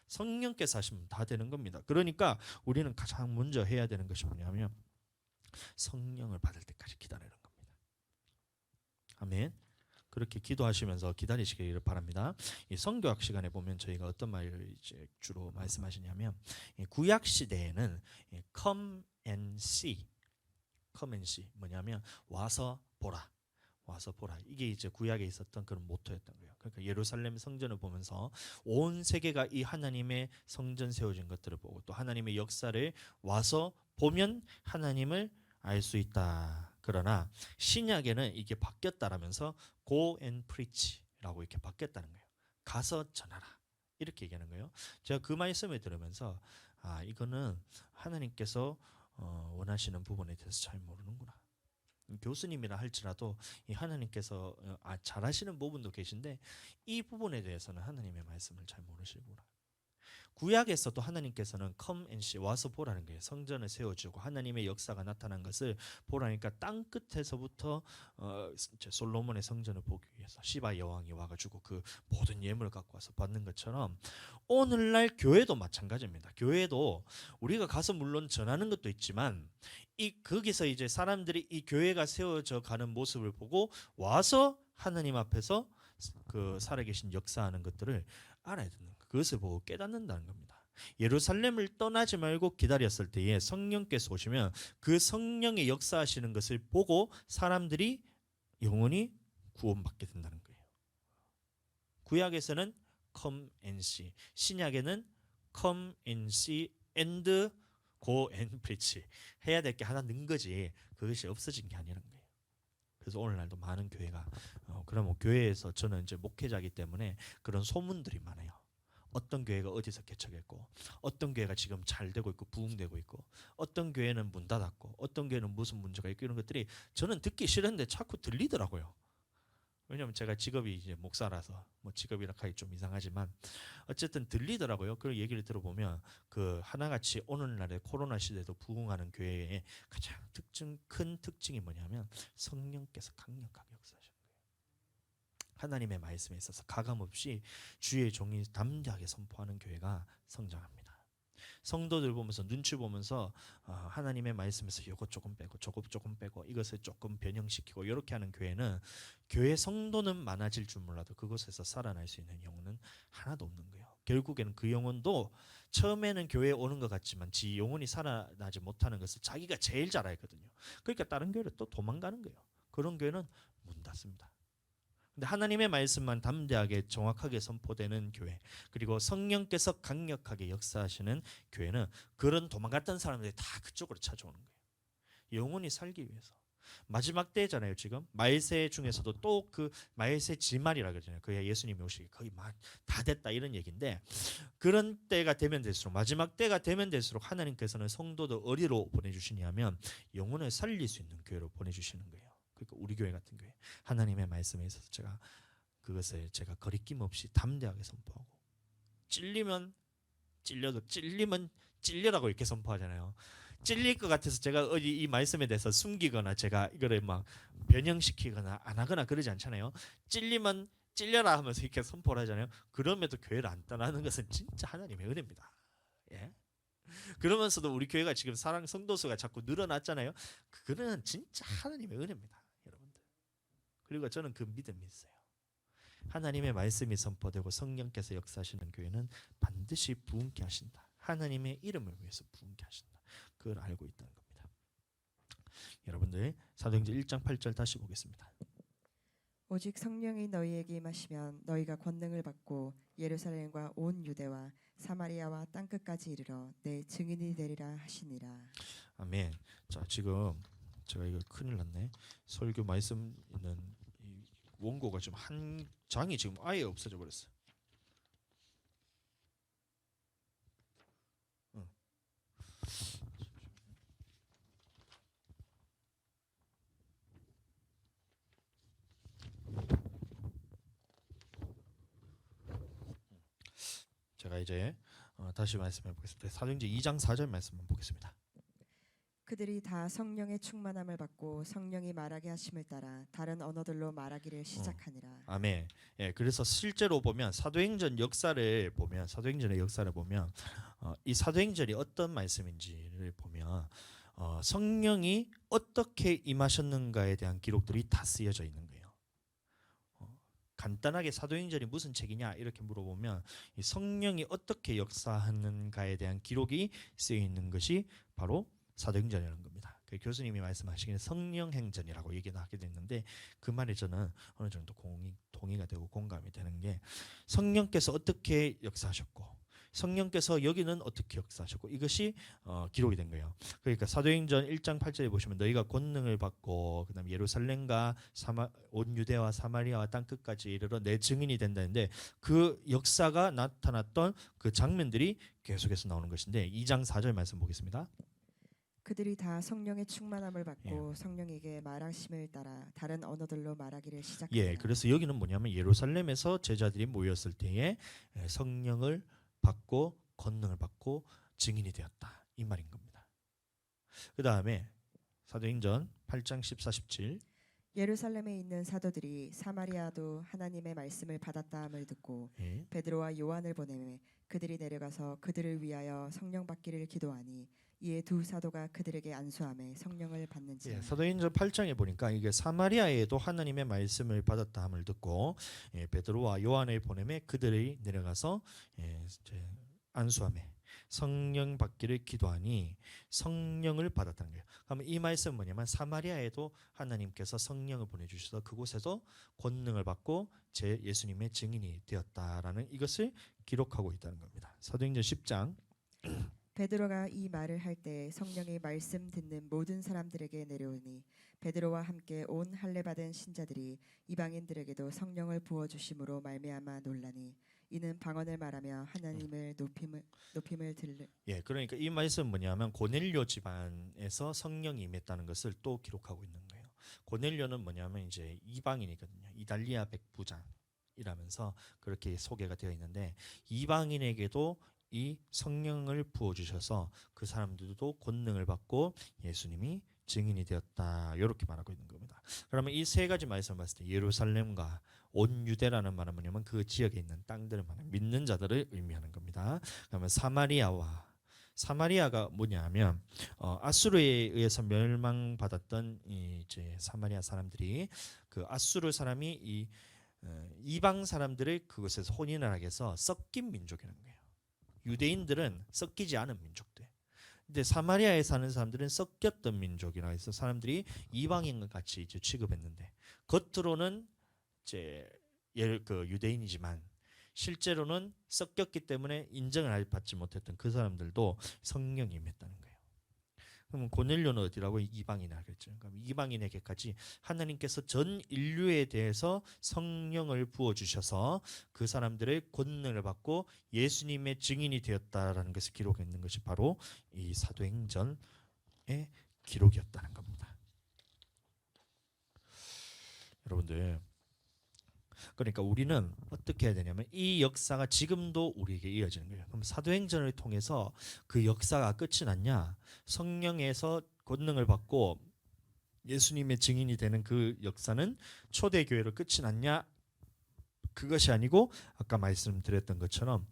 성령께서 하시면 다 되는 겁니다. 그러니까 우리는 가장 먼저 해야 되는 것이 뭐냐면 성령을 받을 때까지 기다리는 겁니다. 아멘. 그렇게 기도하시면서 기다리시기를 바랍니다. 이 성교학 시간에 보면 저희가 어떤 말을 이제 주로 말씀하시냐면 구약 시대에는 come and see 뭐냐면 와서 보라. 와서 보라. 이게 이제 구약에 있었던 그런 모토였던 거예요. 그러니까 예루살렘 성전을 보면서 온 세계가 이 하나님의 성전 세워진 것들을 보고 또 하나님의 역사를 와서 보면 하나님을 알 수 있다. 그러나 신약에는 이게 바뀌었다라면서 go and preach라고 이렇게 바뀌었다는 거예요. 가서 전하라. 이렇게 얘기하는 거예요. 제가 그 말씀을 들으면서 이거는 하나님께서 원하시는 부분에 대해서 잘 모르는구나. 교수님이라 할지라도 이 하나님께서 잘하시는 부분도 계신데 이 부분에 대해서는 하나님의 말씀을 잘 모르시구나. 구약에서도 하나님께서는 come and see, 와서 보라는 거예요. 성전을 세워주고 하나님의 역사가 나타난 것을 보라니까 땅 끝에서부터 이제 솔로몬의 성전을 보기 위해서 시바 여왕이 와가지고 그 모든 예물을 갖고 와서 받는 것처럼 오늘날 교회도 마찬가지입니다. 교회도 우리가 가서 물론 전하는 것도 있지만 이 거기서 이제 사람들이 이 교회가 세워져 가는 모습을 보고 와서 하나님 앞에서 그 살아계신 역사하는 것들을 알아야 되는 거. 그것을 보고 깨닫는다는 겁니다. 예루살렘을 떠나지 말고 기다렸을 때에 성령께서 오시면 그 성령의 역사하시는 것을 보고 사람들이 영원히 구원받게 된다는 거예요. 구약에서는 come and see, 신약에는 come and see and go and preach, 해야 될 게 하나 는 거지 그것이 없어진 게 아니라는 거예요. 그래서 오늘날도 많은 교회가 그러면 교회에서 저는 이제 목회자이기 때문에 그런 소문들이 많아요. 어떤 교회가 어디서 개척했고 어떤 교회가 지금 잘 되고 있고 부흥되고 있고 어떤 교회는 문 닫았고 어떤 교회는 무슨 문제가 있고 이런 것들이 저는 듣기 싫은데 자꾸 들리더라고요. 왜냐하면 제가 직업이 이제 목사라서 뭐 직업이라 하기 좀 이상하지만 어쨌든 들리더라고요. 그 얘기를 들어보면 그 하나같이 오늘날의 코로나 시대도 부흥하는 교회의 가장 큰 특징이 뭐냐면 성령께서 강력하게 역사하시는 거예요. 하나님의 말씀에 있어서 가감없이 주의 종이 담대하게 선포하는 교회가 성장합니다. 성도들 보면서 눈치 보면서 하나님의 말씀에서 이것 조금 빼고 저것 조금 빼고 이것을 조금 변형시키고 이렇게 하는 교회는 교회 성도는 많아질 줄 몰라도 그곳에서 살아날 수 있는 영혼은 하나도 없는 거예요. 결국에는 그 영혼도 처음에는 교회에 오는 것 같지만 지 영혼이 살아나지 못하는 것을 자기가 제일 잘 알거든요. 그러니까 다른 교회를 또 도망가는 거예요. 그런 교회는 문 닫습니다. 근데 하나님의 말씀만 담대하게 정확하게 선포되는 교회, 그리고 성령께서 강력하게 역사하시는 교회는 그런 도망갔던 사람들이 다 그쪽으로 찾아오는 거예요. 영혼이 살기 위해서. 마지막 때잖아요. 지금 말세 중에서도 또 그 말세 지말이라 그러잖아요. 그게 예수님이 오시기 거의 막 다 됐다 이런 얘기인데, 그런 때가 되면 될수록, 마지막 때가 되면 될수록 하나님께서는 성도들 어디로 보내주시냐면 영혼을 살릴 수 있는 교회로 보내주시는 거예요. 그러니까 우리 교회 같은 교회, 하나님의 말씀에 있어서 제가 그것을 제가 거리낌 없이 담대하게 선포하고, 찔리면 찔려도 찔리면 찔려라고 이렇게 선포하잖아요. 찔릴 것 같아서 제가 어디 이 말씀에 대해서 숨기거나 제가 이거를 막 변형시키거나 안 하거나 그러지 않잖아요. 찔리면 찔려라 하면서 이렇게 선포를 하잖아요. 그럼에도 교회를 안 떠나는 것은 진짜 하나님의 은혜입니다. 예. 그러면서도 우리 교회가 지금 사랑 성도수가 자꾸 늘어났잖아요. 그거는 진짜 하나님의 은혜입니다, 여러분들. 그리고 저는 그 믿음이 있어요. 하나님의 말씀이 선포되고 성령께서 역사하시는 교회는 반드시 부흥케 하신다. 하나님의 이름을 위해서 부흥케 하신다. 그걸 알고 있다는 겁니다. 여러분들 사도행전 1장 8절 다시 보겠습니다. 오직 성령이 너희에게 임하시면 너희가 권능을 받고 예루살렘과 온 유대와 사마리아와 땅끝까지 이르러 내 증인이 되리라 하시니라. 아멘. 자, 지금 제가 이거 큰일 났네. 설교 말씀 있는 이 원고가 지금 한 장이 지금 아예 없어져 버렸어. 제가 이제 다시 말씀해 보겠습니다. 사도행전 2장 4절 말씀만 보겠습니다. 그들이 다 성령의 충만함을 받고 성령이 말하게 하심을 따라 다른 언어들로 말하기를 시작하니라. 아멘. 예, 그래서 실제로 보면 사도행전의 역사를 보면 이 사도행전이 어떤 말씀인지를 보면 성령이 어떻게 임하셨는가에 대한 기록들이 다 쓰여져 있는 거예요. 간단하게 사도행전이 무슨 책이냐 이렇게 물어보면 이 성령이 어떻게 역사하는가에 대한 기록이 쓰여 있는 것이 바로 사도행전이라는 겁니다. 그 교수님이 말씀하시기는 성령행전이라고 얘기를 하게 됐는데 그 말에 저는 어느 정도 동의가 되고 공감이 되는 게, 성령께서 어떻게 역사하셨고 성령께서 여기는 어떻게 역사하셨고 이것이 기록이 된 거예요. 그러니까 사도행전 1장 8절에 보시면 너희가 권능을 받고 그다음 예루살렘과 온 유대와 사마리아와 땅 끝까지 이르러 내 증인이 된다는데, 그 역사가 나타났던 그 장면들이 계속해서 나오는 것인데 2장 4절 말씀 보겠습니다. 그들이 다 성령의 충만함을 받고 성령에게 말하심을 따라 다른 언어들로 말하기를 시작하니라. 예, 그래서 여기는 뭐냐면 예루살렘에서 제자들이 모였을 때에 성령을 받고 권능을 받고 증인이 되었다 이 말인 겁니다. 그 다음에 사도행전 8장 14, 17 예루살렘에 있는 사도들이 사마리아도 하나님의 말씀을 받았다 함을 듣고 예. 베드로와 요한을 보내매 그들이 내려가서 그들을 위하여 성령 받기를 기도하니 이에 두 사도가 그들에게 안수함에 성령을 받는지라. 예, 사도행전 8장에 보니까 이게 사마리아에도 하나님의 말씀을 받았다 함을 듣고 베드로와 요한을 보내매 그들이 내려가서 이제 안수함에 성령 받기를 기도하니 성령을 받았다는 거예요. 그러면 이 말씀은 뭐냐면 사마리아에도 하나님께서 성령을 보내주셔서 그곳에서 권능을 받고 제 예수님의 증인이 되었다라는 이것을 기록하고 있다는 겁니다. 사도행전 10장 베드로가 이 말을 할 때 성령이 말씀 듣는 모든 사람들에게 내려오니 베드로와 함께 온 할례 받은 신자들이 이방인들에게도 성령을 부어 주심으로 말미암아 놀라니 이는 방언을 말하며 하나님을 높임을 들을. 예, 그러니까 이 말씀은 뭐냐면 고넬료 집안에서 성령이 임했다는 것을 또 기록하고 있는 거예요. 고넬료는 뭐냐면 이제 이방인이거든요. 이달리아 백부장이라면서 그렇게 소개가 되어 있는데 이방인에게도 이 성령을 부어 주셔서 그 사람들도 권능을 받고 예수님이 증인이 되었다 이렇게 말하고 있는 겁니다. 그러면 이 세 가지 말씀을 봤을 때 예루살렘과 온 유대라는 말은 뭐냐면 그 지역에 있는 땅들을 말하는 믿는 자들을 의미하는 겁니다. 그러면 사마리아가 뭐냐면 아수르에 의해서 멸망받았던 이제 사마리아 사람들이 그 아수르 사람이 이 이방 사람들을 그곳에서 혼인을 하게 해서 섞인 민족이라는 거예요. 유대인들은 섞이지 않은 민족들. 근데 사마리아에 사는 사람들은 섞였던 민족이라 해서 사람들이 이방인과 같이 이제 취급했는데 겉으로는 이제 그 유대인이지만 실제로는 섞였기 때문에 인정을 받지 못했던 그 사람들도 성령이 임했다는 거예요. 그러면 고넬료는 어디라고? 이방인이라 그랬죠. 그럼 이방인에게까지 하나님께서 전 인류에 대해서 성령을 부어 주셔서 그 사람들의 권능을 받고 예수님의 증인이 되었다라는 것을 기록했는 것이 바로 이 사도행전의 기록이었다는 겁니다. 여러분들, 그러니까 우리는 어떻게 해야 되냐면 이 역사가 지금도 우리에게 이어지는 거예요. 그럼 사도행전을 통해서 그 역사가 끝이 났냐? 성령에서 권능을 받고 예수님의 증인이 되는 그 역사는 초대교회로 끝이 났냐? 그것이 아니고 아까 말씀드렸던 것처럼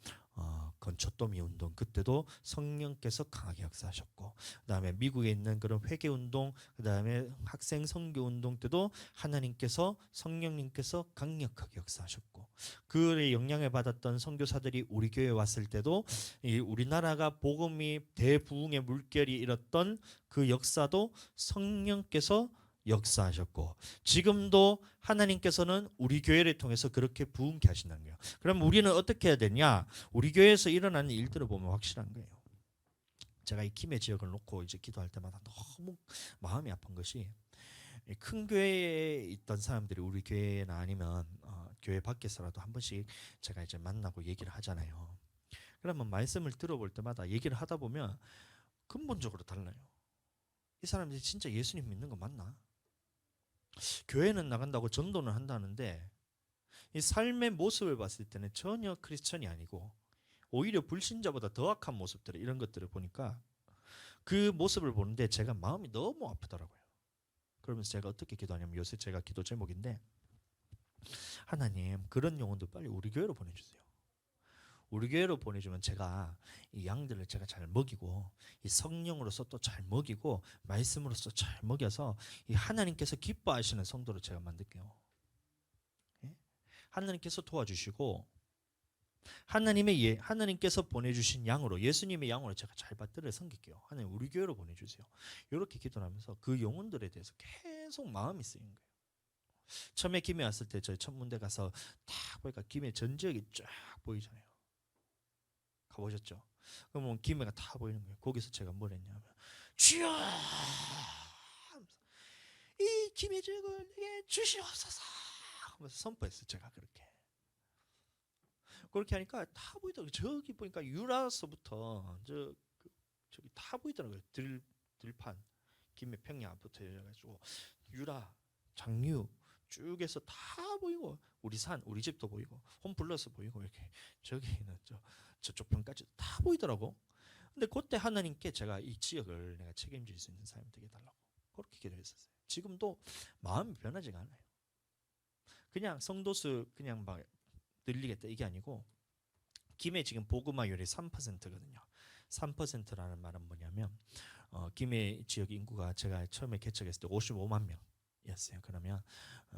건초더미 운동 그때도 성령께서 강하게 역사하셨고 그다음에 미국에 있는 그런 회개 운동 그다음에 학생 선교 운동 때도 하나님께서 성령님께서 강력하게 역사하셨고 그의 영향을 받았던 선교사들이 우리 교회에 왔을 때도 이 우리나라가 복음이 대부흥의 물결이 일었던 그 역사도 성령께서 역사하셨고 지금도 하나님께서는 우리 교회를 통해서 그렇게 부흥케 하신다는 거예요. 그럼 우리는 어떻게 해야 되냐? 우리 교회에서 일어나는 일들을 보면 확실한 거예요. 제가 이 김해 지역을 놓고 이제 기도할 때마다 너무 마음이 아픈 것이 큰 교회에 있던 사람들이 우리 교회나 아니면 교회 밖에서라도 한 번씩 제가 이제 만나고 얘기를 하잖아요. 그러면 말씀을 들어볼 때마다 얘기를 하다 보면 근본적으로 달라요. 이 사람들이 진짜 예수님 믿는 거 맞나? 교회는 나간다고 전도는 한다는데 이 삶의 모습을 봤을 때는 전혀 크리스천이 아니고 오히려 불신자보다 더 악한 모습들 이런 것들을 보니까 그 모습을 보는데 제가 마음이 너무 아프더라고요. 그러면서 제가 어떻게 기도하냐면 요새 제가 기도 제목인데 하나님 그런 영혼들 빨리 우리 교회로 보내주세요. 우리 교회로 보내주면 제가 이 양들을 제가 잘 먹이고 이 성령으로서 또 잘 먹이고 말씀으로서 잘 먹여서 이 하나님께서 기뻐하시는 성도로 제가 만들게요. 예? 하나님께서 도와주시고 하나님께서 보내주신 양으로 예수님의 양으로 제가 잘 받들어 섬길게요. 하나님 우리 교회로 보내주세요. 이렇게 기도를 하면서 그 영혼들에 대해서 계속 마음이 쓰인 거예요. 처음에 김해 왔을 때 저희 천문대 가서 딱 보니까 김해 전 지역이 쫙 보이잖아요. 가보셨죠? 그러면 김해가 다 보이는 거예요. 거기서 제가 뭘 했냐면 주여 이 김해 지역을 내게 주시옵소서 하면서 선포했어요. 제가 그렇게 하니까 다 보이더라고요. 저기 보니까 유라서부터 저기 다 보이더라고요. 들판 김해 평야부터 해가지고 유라 장류 쭉해서 다 보이고 우리 산 우리 집도 보이고 홈플러스 보이고 이렇게 저기는 저쪽 편까지 다 보이더라고. 근데 그때 하나님께 제가 이 지역을 내가 책임질 수 있는 사람이 되게 달라고 그렇게 기도했었어요. 지금도 마음이 변하지가 않아요. 그냥 성도수 그냥 막 늘리겠다 이게 아니고 김해 지금 복음화율이 3%거든요. 3%라는 말은 뭐냐면 김해 지역 인구가 제가 처음에 개척했을 때 55만 명이었어요. 그러면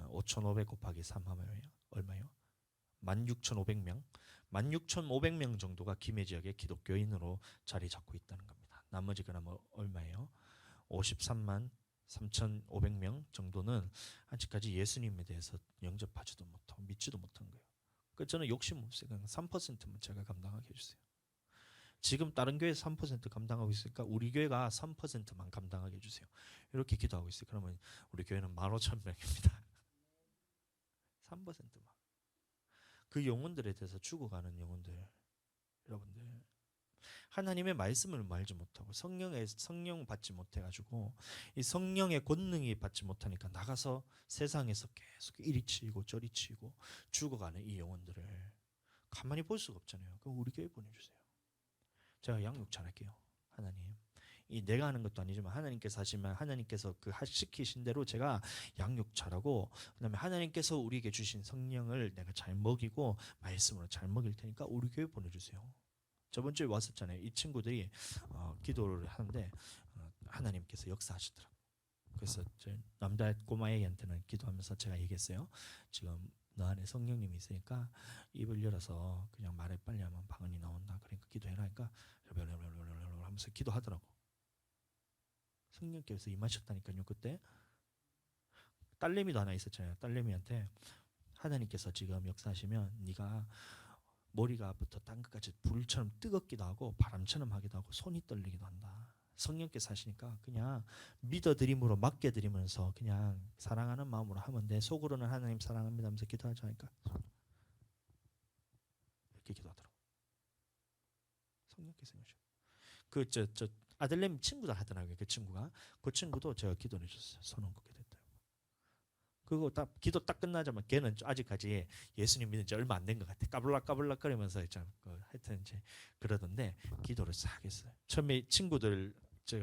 5,500 곱하기 3 하면 얼마예요? 16,500명. 16,500명 정도가 김해 지역의 기독교인으로 자리 잡고 있다는 겁니다. 나머지 그러면 얼마예요? 53만 3,500명 정도는 아직까지 예수님에 대해서 영접하지도 못하고 믿지도 못한 거예요. 그 저는 욕심 없어요. 그냥 3%만 제가 감당하게 해주세요. 지금 다른 교회 3% 감당하고 있으니까 우리 교회가 3%만 감당하게 해주세요. 이렇게 기도하고 있어요. 그러면 우리 교회는 15,000명입니다. 3%만. 그 영혼들에 대해서 죽어가는 영혼들, 여러분들 하나님의 말씀을 알지 못하고 성령 받지 못해가지고 이 성령의 권능이 받지 못하니까 나가서 세상에서 계속 이리 치이고 저리 치이고 죽어가는 이 영혼들을 가만히 볼 수가 없잖아요. 그럼 우리 교회 보내주세요. 제가 양육 잘할게요. 하나님. 이 내가 하는 것도 아니지만 하나님께서 하시면 하나님께서 그 시키신 대로 제가 양육 잘하고 그다음에 하나님께서 우리에게 주신 성령을 내가 잘 먹이고 말씀으로 잘 먹일 테니까 우리 교회 보내주세요. 저번 주에 왔었잖아요. 이 친구들이 기도를 하는데 하나님께서 역사하시더라고요. 그래서 저 남자 꼬마애기한테는 기도하면서 제가 얘기했어요. 지금 너 안에 성령님이 있으니까 입을 열어서 그냥 말을 빨리 하면 방언이 나온다. 그러니까 기도해라니까 하면서 기도하더라고. 성령께서 임하셨다니까요. 그때 딸내미도 하나 있었잖아요. 딸내미한테 하나님께서 지금 역사하시면 네가 머리가부터 땅끝까지 불처럼 뜨겁기도 하고 바람처럼 하기도 하고 손이 떨리기도 한다. 성령께서 하시니까 그냥 믿어드림으로 맡겨드리면서 그냥 사랑하는 마음으로 하면 돼. 속으로는 하나님 사랑합니다 하면서 기도하자 하니까 이렇게 기도하더라고. 성령께서 하셔. 저 아들내미 친구들 하더라고요. 그 친구도 제가 기도를 해줬어요. 손 얹고 기도했다. 그거 딱 기도 딱 끝나자마자 걔는 아직까지 예수님 믿은 지 얼마 안 된 것 같아. 까불락까불락거리면서 하여튼 이제 그러던데 기도를 싹 했어요. 처음에 친구들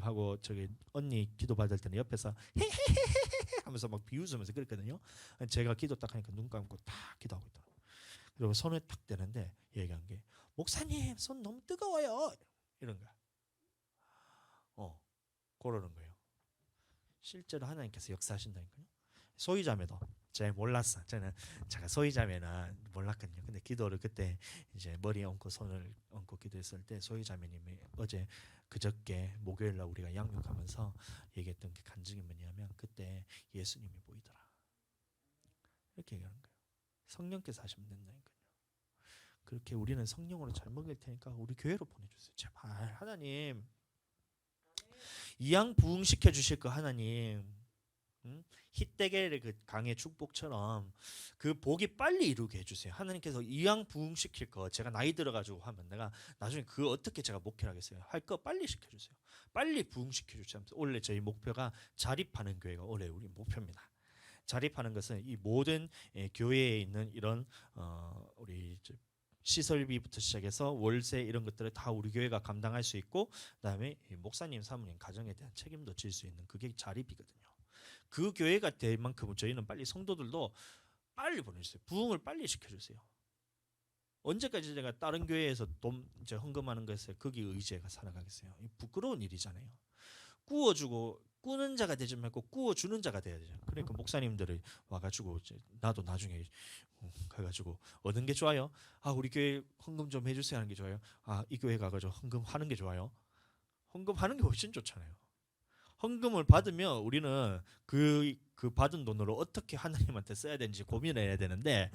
하고 저기 언니 기도 받을 때는 옆에서 헤헤헤헤 하면서 막 비웃으면서 그랬거든요. 제가 기도 딱 하니까 눈 감고 딱 기도하고 있더라고요. 그리고 손을 딱 대는데 얘기한 게 목사님 손 너무 뜨거워요 이런 거야. 그러는 거예요. 실제로 하나님께서 역사하신다니까요. 소희자매도 제가 몰랐어. 제가 소희자매는 몰랐거든요. 근데 기도를 그때 이제 머리에 얹고 손을 얹고 기도했을 때 소희자매님이 어제 그저께 목요일날 우리가 양육하면서 얘기했던 게 간증이 뭐냐면 그때 예수님이 보이더라. 이렇게 얘기하는 거예요. 성령께서 하시면 된다니까요. 그렇게 우리는 성령으로 잘 먹일 테니까 우리 교회로 보내주세요. 제발 하나님 이양 부흥시켜 주실 거 하나님. 히데겔의 그 강의 축복처럼 그 복이 빨리 이루게 해주세요. 하나님께서 이양 부흥시킬 거 제가 나이 들어가지고 하면 내가 나중에 그 어떻게 제가 목회를 하겠어요. 할 거 빨리 시켜주세요. 빨리 부흥시켜주세요. 원래 저희 목표가 자립하는 교회가 올해 우리 목표입니다. 자립하는 것은 이 모든 교회에 있는 이런 우리 시설비부터 시작해서 월세 이런 것들을 다 우리 교회가 감당할 수 있고 그다음에 목사님 사모님 가정에 대한 책임도 질 수 있는 그게 자립이거든요. 그 교회가 될 만큼 저희는 빨리 성도들도 빨리 보내주세요. 부흥을 빨리 시켜주세요. 언제까지 제가 다른 교회에서 돈 이제 헌금하는 것에 거기 의지가 살아가겠어요. 부끄러운 일이잖아요. 꾸어주고 꾸는 자가 되지 말고 꾸어주는 자가 돼야 되죠. 그러니까 목사님들을 와가지고 나도 나중에 가가지고 얻는 게 좋아요. 우리 교회 헌금 좀 해주세요 하는 게 좋아요. 이 교회 가가지고 헌금하는 게 좋아요. 헌금하는 게 훨씬 좋잖아요. 헌금을 받으면 우리는 그 받은 돈으로 어떻게 하나님한테 써야 되는지 고민해야 되는데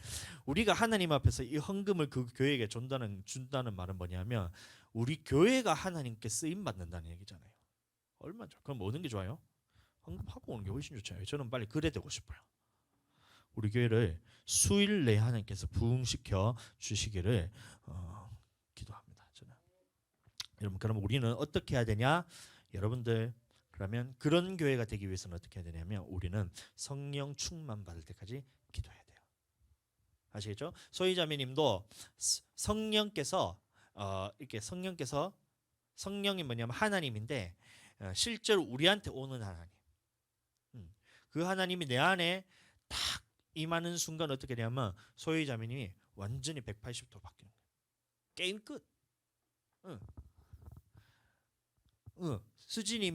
우리가 하나님 앞에서 이 헌금을 그 교회에게 준다는 말은 뭐냐면 우리 교회가 하나님께 쓰임 받는다는 얘기잖아요. 얼마나 좋아. 그럼 오는 게 좋아요? 헌금하고 오는 게 훨씬 좋잖아요. 저는 빨리 그래 되고 싶어요. 우리 교회를 수일 내에 하나님께서 부흥시켜 주시기를 기도합니다. 저는. 여러분 그럼 우리는 어떻게 해야 되냐? 여러분들 그러면 그런 교회가 되기 위해서는 어떻게 해야 되냐면 우리는 성령 충만 받을 때까지 기도해야 돼요. 아시겠죠? 소희자매님도 성령께서 이렇게 성령이 뭐냐면 하나님인데 실제로 우리한테 오는 하나님. 그 하나님이 내 안에 딱 임하는 순간 어떻게 되냐면 소유의 자매님이 완전히 180도 바뀌는 거예요. 게임 끝. 응. 수진이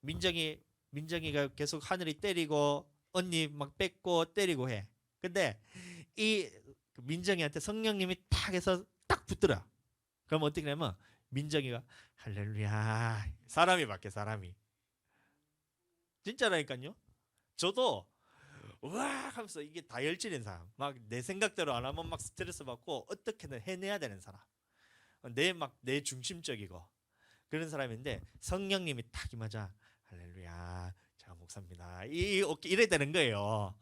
민정이가 계속 하늘이 때리고 언니 막 뺏고 때리고 해. 근데 이 민정이한테 성령님이 딱 해서 딱 붙더라. 그럼 어떻게 되냐면 민정이가 할렐루야. 사람이 바뀌어 사람이. 진짜라니까요. 저도 와 하면서 이게 다혈질인 사람. 막 내 생각대로 안 하면 막 스트레스 받고 어떻게든 해내야 되는 사람. 내 중심적이고 그런 사람인데 성령님이 딱 임하자 할렐루야. 제가 목사입니다. 이래 되는 거예요.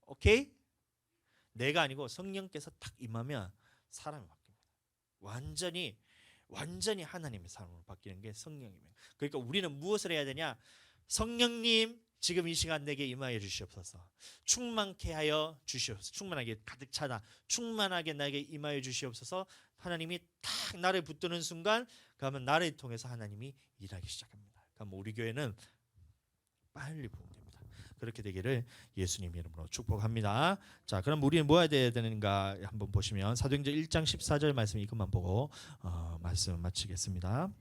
오케이? 내가 아니고 성령께서 딱 임하면 사람이 바뀝니다. 완전히 하나님의 사람으로 바뀌는 게 성령이에요. 그러니까 우리는 무엇을 해야 되냐? 성령님 지금 이 시간 내게 임하여 주시옵소서. 충만케 하여 주시옵소서. 충만하게 가득 차다. 충만하게 나에게 임하여 주시옵소서. 하나님이 딱 나를 붙드는 순간 그러면 나를 통해서 하나님이 일하기 시작합니다. 그럼 우리 교회는 빨리 부흥됩니다. 그렇게 되기를 예수님 이름으로 축복합니다. 자, 그럼 우리는 뭐 해야 되는가 한번 보시면 사도행전 1장 14절 말씀 이것만 보고 말씀 마치겠습니다.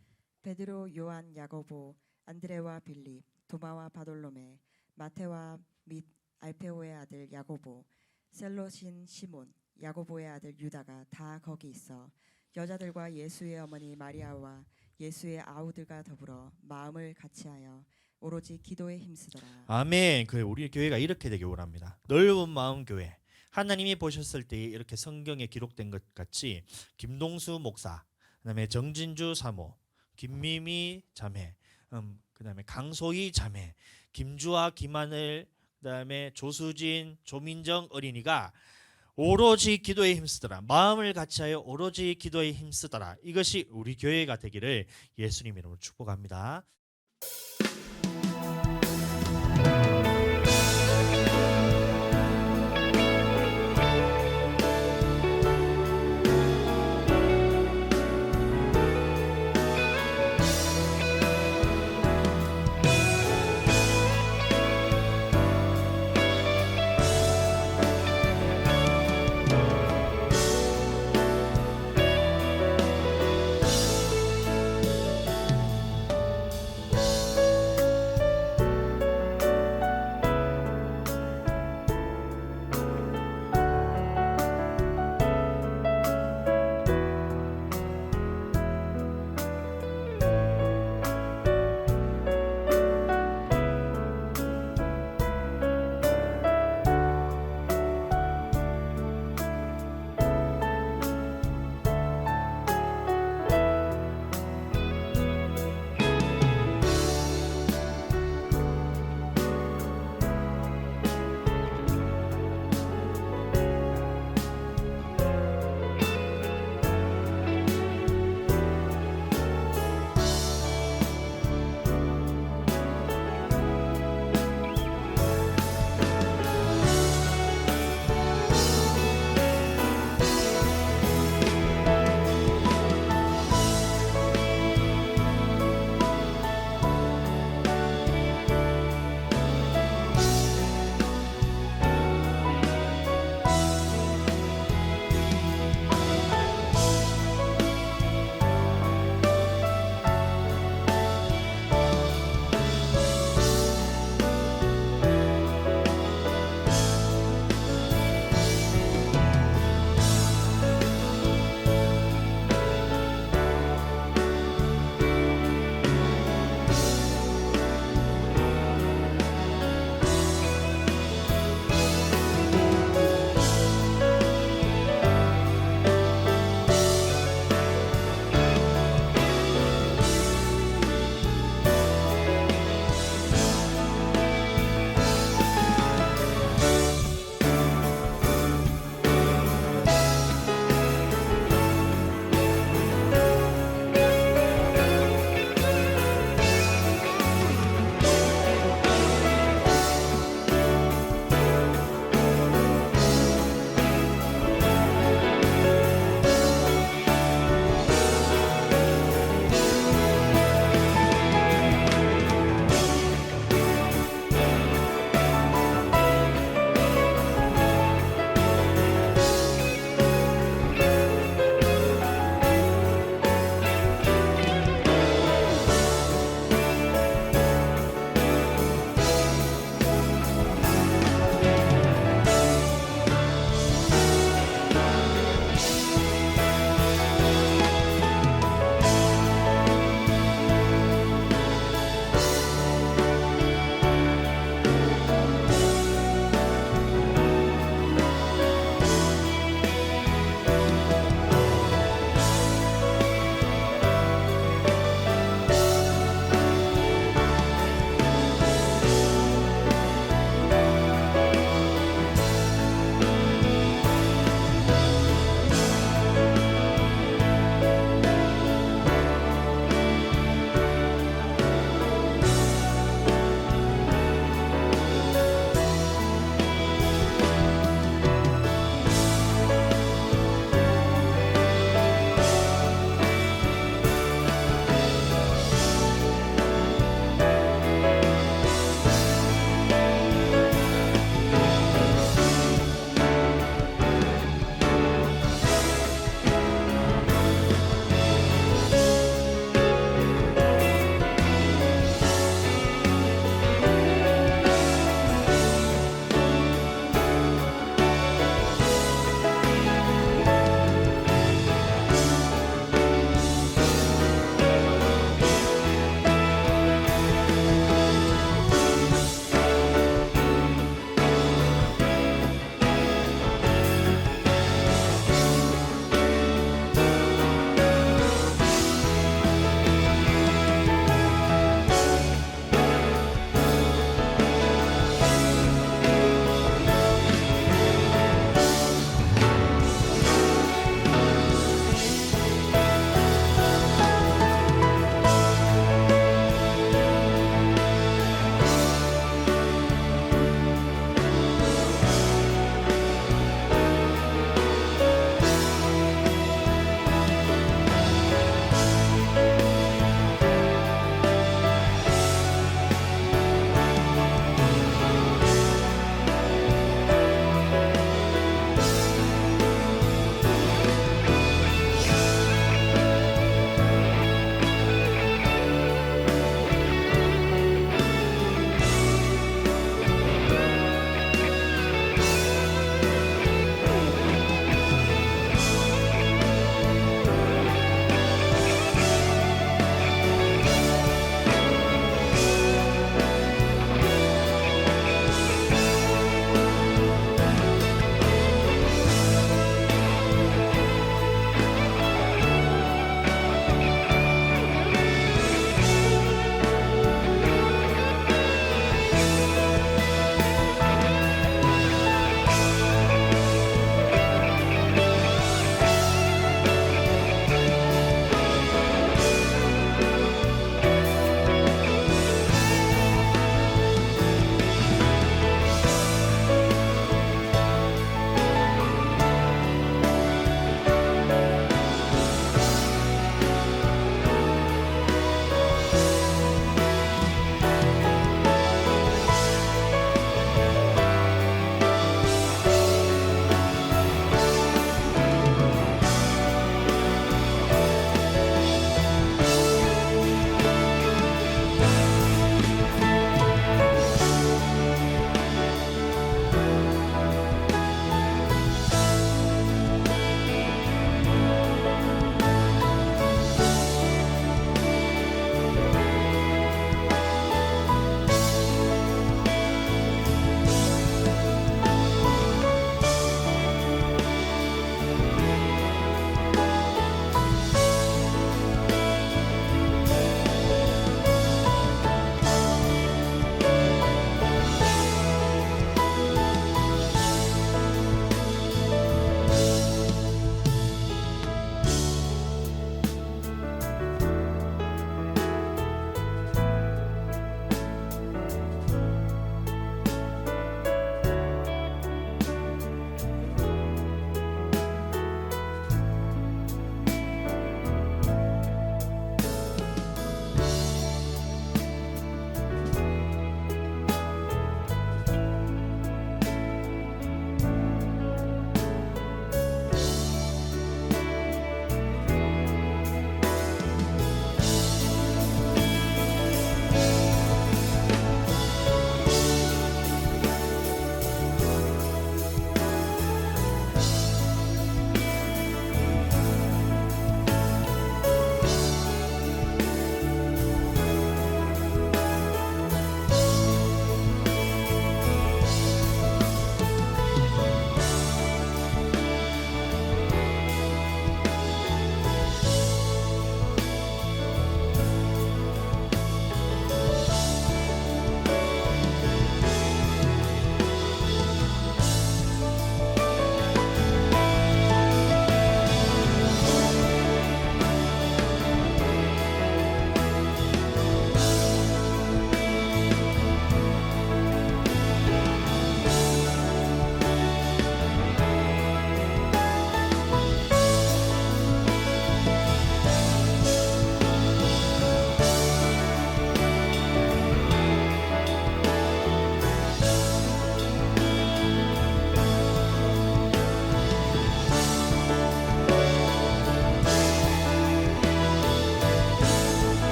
베드로, 요한, 야고보, 안드레와 빌립, 도마와 바돌로메, 마테와 및 알페오의 아들 야고보, 셀롯인 시몬, 야고보의 아들 유다가 다 거기 있어 여자들과 예수의 어머니 마리아와 예수의 아우들과 더불어 마음을 같이하여 오로지 기도에 힘쓰더라. 아멘. 우리 교회가 이렇게 되길 원합니다. 넓은 마음 교회. 하나님이 보셨을 때 이렇게 성경에 기록된 것 같이 김동수 목사, 그다음에 정진주 사모, 김미미 자매, 그다음에 강소희 자매, 김주아, 김하늘, 그다음에 조수진, 조민정 어린이가 오로지 기도에 힘쓰더라. 마음을 같이하여 오로지 기도에 힘쓰더라. 이것이 우리 교회가 되기를 예수님 이름으로 축복합니다.